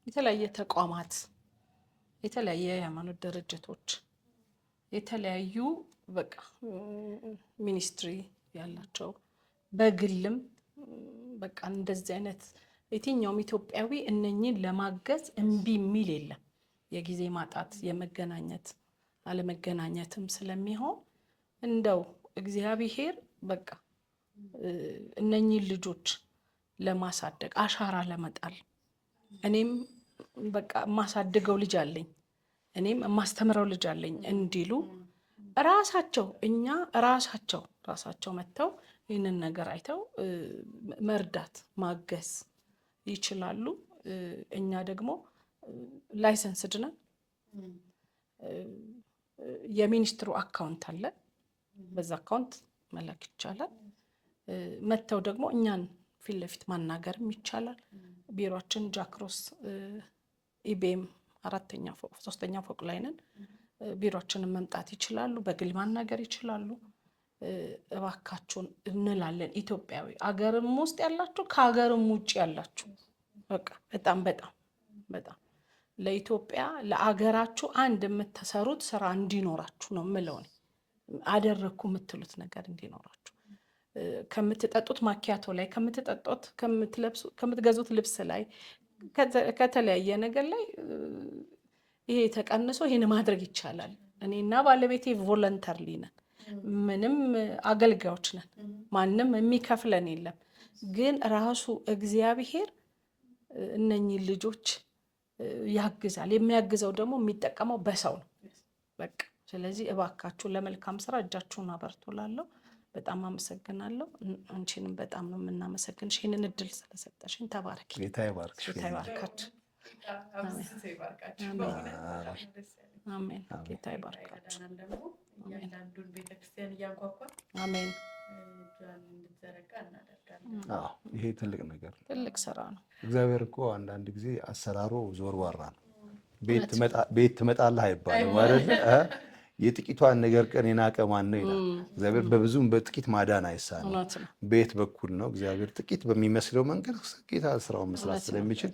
የተለያየ ተቋማት፣ የተለያየ የሃይማኖት ድርጅቶች፣ የተለያዩ በቃ ሚኒስትሪ ያላቸው በግልም በቃ እንደዚህ አይነት የትኛውም ኢትዮጵያዊ እነኚህን ለማገዝ እምቢ የሚል የለም። የጊዜ ማጣት የመገናኘት አለመገናኘትም ስለሚሆን እንደው እግዚአብሔር በቃ እነኚህን ልጆች ለማሳደግ አሻራ ለመጣል እኔም በቃ የማሳድገው ልጅ አለኝ፣ እኔም የማስተምረው ልጅ አለኝ እንዲሉ ራሳቸው ራሳቸው መጥተው ይህንን ነገር አይተው መርዳት ማገዝ ይችላሉ። እኛ ደግሞ ላይሰንስድ ነን። የሚኒስትሩ አካውንት አለ፣ በዛ አካውንት መላክ ይቻላል። መጥተው ደግሞ እኛን ፊት ለፊት ማናገርም ይቻላል። ቢሮአችን ጃክሮስ ኢቤም 3ኛ ፎቅ ላይ ነን። ቢሮአችንን መምጣት ይችላሉ፣ በግል ማናገር ይችላሉ። እባካችሁን እንላለን። ኢትዮጵያዊ አገርም ውስጥ ያላችሁ ከሀገርም ውጭ ያላችሁ በቃ በጣም ለኢትዮጵያ ለአገራችሁ አንድ የምትሰሩት ስራ እንዲኖራችሁ ነው የምለው። አደረግኩ የምትሉት ነገር እንዲኖራችሁ ከምትጠጡት ማኪያቶ ላይ ከምትገዙት ልብስ ላይ ከተለያየ ነገር ላይ ይሄ ተቀንሶ ይሄን ማድረግ ይቻላል። እኔና ባለቤቴ ቮለንተርሊ ነን፣ ምንም አገልጋዮች ነን፣ ማንም የሚከፍለን የለም። ግን ራሱ እግዚአብሔር እነኚህ ልጆች ያግዛል። የሚያግዘው ደግሞ የሚጠቀመው በሰው ነው በቃ። ስለዚህ እባካችሁ ለመልካም ስራ እጃችሁን አበርቱላለሁ። በጣም አመሰግናለሁ። አንቺንም በጣም ነው የምናመሰግንሽ ይህንን እድል ስለሰጠሽኝ። ተባረኪ። ጌታ ይባርክሽ። ጌታ ይባርካችሁ። አሜን። ጌታ ይባርካችሁ። እያንዳንዱን ቤተክርስቲያን እያንኳኳ አሜን። ይሄ ትልቅ ነገር ነው፣ ትልቅ ስራ ነው። እግዚአብሔር እኮ አንዳንድ ጊዜ አሰራሩ ዞርባራ ነው። ቤት ትመጣለህ አይባልም አይደል? የጥቂቷን ነገር ቀን የናቀ ማን ነው ይላል እግዚአብሔር። በብዙም በጥቂት ማዳን አይሳነው። ቤት በኩል ነው እግዚአብሔር ጥቂት በሚመስለው መንገድ ጌታ ስራውን መስራት ስለሚችል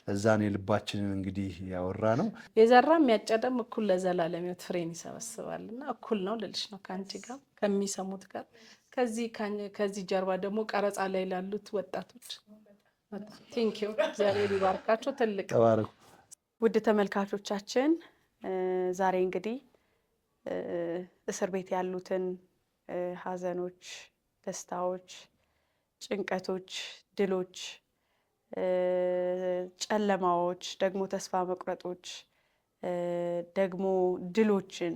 እዛን የልባችንን እንግዲህ ያወራ ነው። የዘራም ያጨደም እኩል ለዘላለም ሕይወት ፍሬን ይሰበስባልና እኩል ነው ልልሽ ነው ከአንቺ ጋር ከሚሰሙት ጋር። ከዚህ ጀርባ ደግሞ ቀረጻ ላይ ላሉት ወጣቶች ቴንኪዩ። እግዚአብሔር ይባርካቸው። ትልቅ ተባረኩ። ውድ ተመልካቾቻችን ዛሬ እንግዲህ እስር ቤት ያሉትን ሀዘኖች፣ ደስታዎች፣ ጭንቀቶች፣ ድሎች፣ ጨለማዎች፣ ደግሞ ተስፋ መቁረጦች፣ ደግሞ ድሎችን፣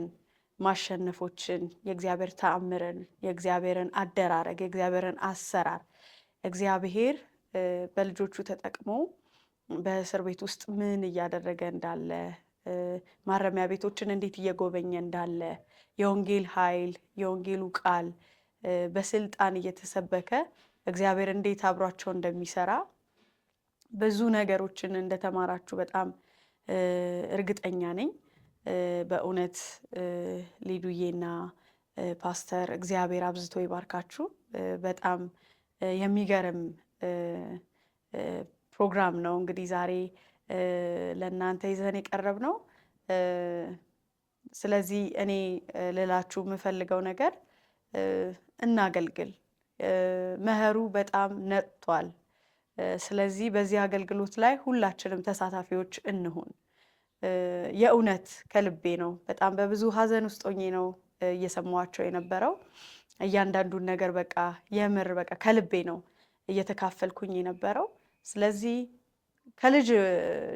ማሸነፎችን፣ የእግዚአብሔር ተአምርን፣ የእግዚአብሔርን አደራረግ፣ የእግዚአብሔርን አሰራር እግዚአብሔር በልጆቹ ተጠቅሞ በእስር ቤት ውስጥ ምን እያደረገ እንዳለ፣ ማረሚያ ቤቶችን እንዴት እየጎበኘ እንዳለ፣ የወንጌል ኃይል የወንጌሉ ቃል በስልጣን እየተሰበከ እግዚአብሔር እንዴት አብሯቸው እንደሚሰራ ብዙ ነገሮችን እንደተማራችሁ በጣም እርግጠኛ ነኝ። በእውነት ሊዱዬና ፓስተር እግዚአብሔር አብዝቶ ይባርካችሁ። በጣም የሚገርም ፕሮግራም ነው እንግዲህ ዛሬ ለእናንተ ይዘን የቀረብ ነው። ስለዚህ እኔ ልላችሁ የምፈልገው ነገር እናገልግል። መኸሩ በጣም ነጥቷል። ስለዚህ በዚህ አገልግሎት ላይ ሁላችንም ተሳታፊዎች እንሁን። የእውነት ከልቤ ነው። በጣም በብዙ ሀዘን ውስጥ ሆኜ ነው እየሰማኋቸው የነበረው። እያንዳንዱን ነገር በቃ የምር በቃ ከልቤ ነው እየተካፈልኩኝ የነበረው። ስለዚህ ከልጅ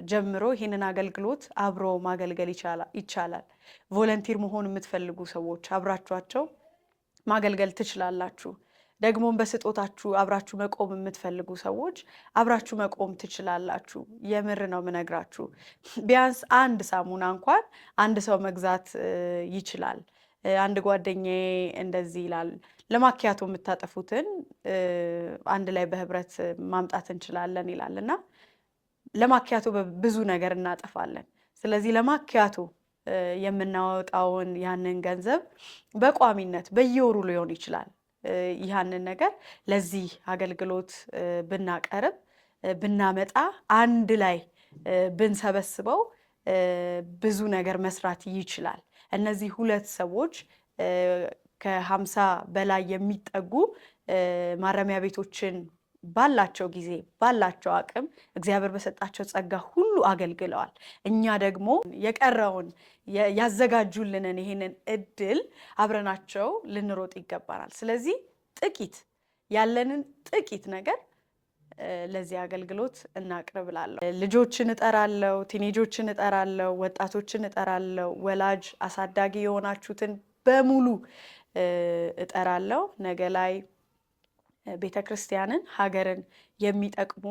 ጀምሮ ይህንን አገልግሎት አብሮ ማገልገል ይቻላል። ቮለንቲር መሆን የምትፈልጉ ሰዎች አብራችኋቸው ማገልገል ትችላላችሁ። ደግሞም በስጦታችሁ አብራችሁ መቆም የምትፈልጉ ሰዎች አብራችሁ መቆም ትችላላችሁ። የምር ነው የምነግራችሁ። ቢያንስ አንድ ሳሙና እንኳን አንድ ሰው መግዛት ይችላል። አንድ ጓደኛዬ እንደዚህ ይላል፣ ለማኪያቶ የምታጠፉትን አንድ ላይ በህብረት ማምጣት እንችላለን ይላል እና ለማኪያቶ ብዙ ነገር እናጠፋለን። ስለዚህ ለማኪያቶ የምናወጣውን ያንን ገንዘብ በቋሚነት በየወሩ ሊሆን ይችላል ያንን ነገር ለዚህ አገልግሎት ብናቀርብ ብናመጣ አንድ ላይ ብንሰበስበው ብዙ ነገር መስራት ይችላል። እነዚህ ሁለት ሰዎች ከ50 በላይ የሚጠጉ ማረሚያ ቤቶችን ባላቸው ጊዜ ባላቸው አቅም እግዚአብሔር በሰጣቸው ጸጋ ሁሉ አገልግለዋል። እኛ ደግሞ የቀረውን ያዘጋጁልንን ይሄንን እድል አብረናቸው ልንሮጥ ይገባናል። ስለዚህ ያለንን ጥቂት ነገር ለዚህ አገልግሎት እናቅርብላለሁ። ልጆችን እጠራለሁ፣ ቲኔጆችን እጠራለሁ፣ ወጣቶችን እጠራለሁ፣ ወላጅ አሳዳጊ የሆናችሁትን በሙሉ እጠራለሁ። ነገ ላይ ቤተክርስቲያንን ሀገርን የሚጠቅሙ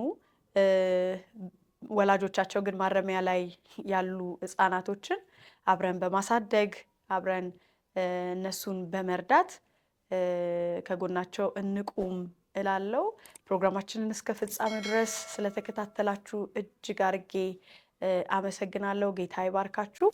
ወላጆቻቸው ግን ማረሚያ ላይ ያሉ ህፃናቶችን አብረን በማሳደግ አብረን እነሱን በመርዳት ከጎናቸው እንቁም እላለሁ። ፕሮግራማችንን እስከ ፍጻሜ ድረስ ስለተከታተላችሁ እጅግ አርጌ አመሰግናለሁ። ጌታ ይባርካችሁ።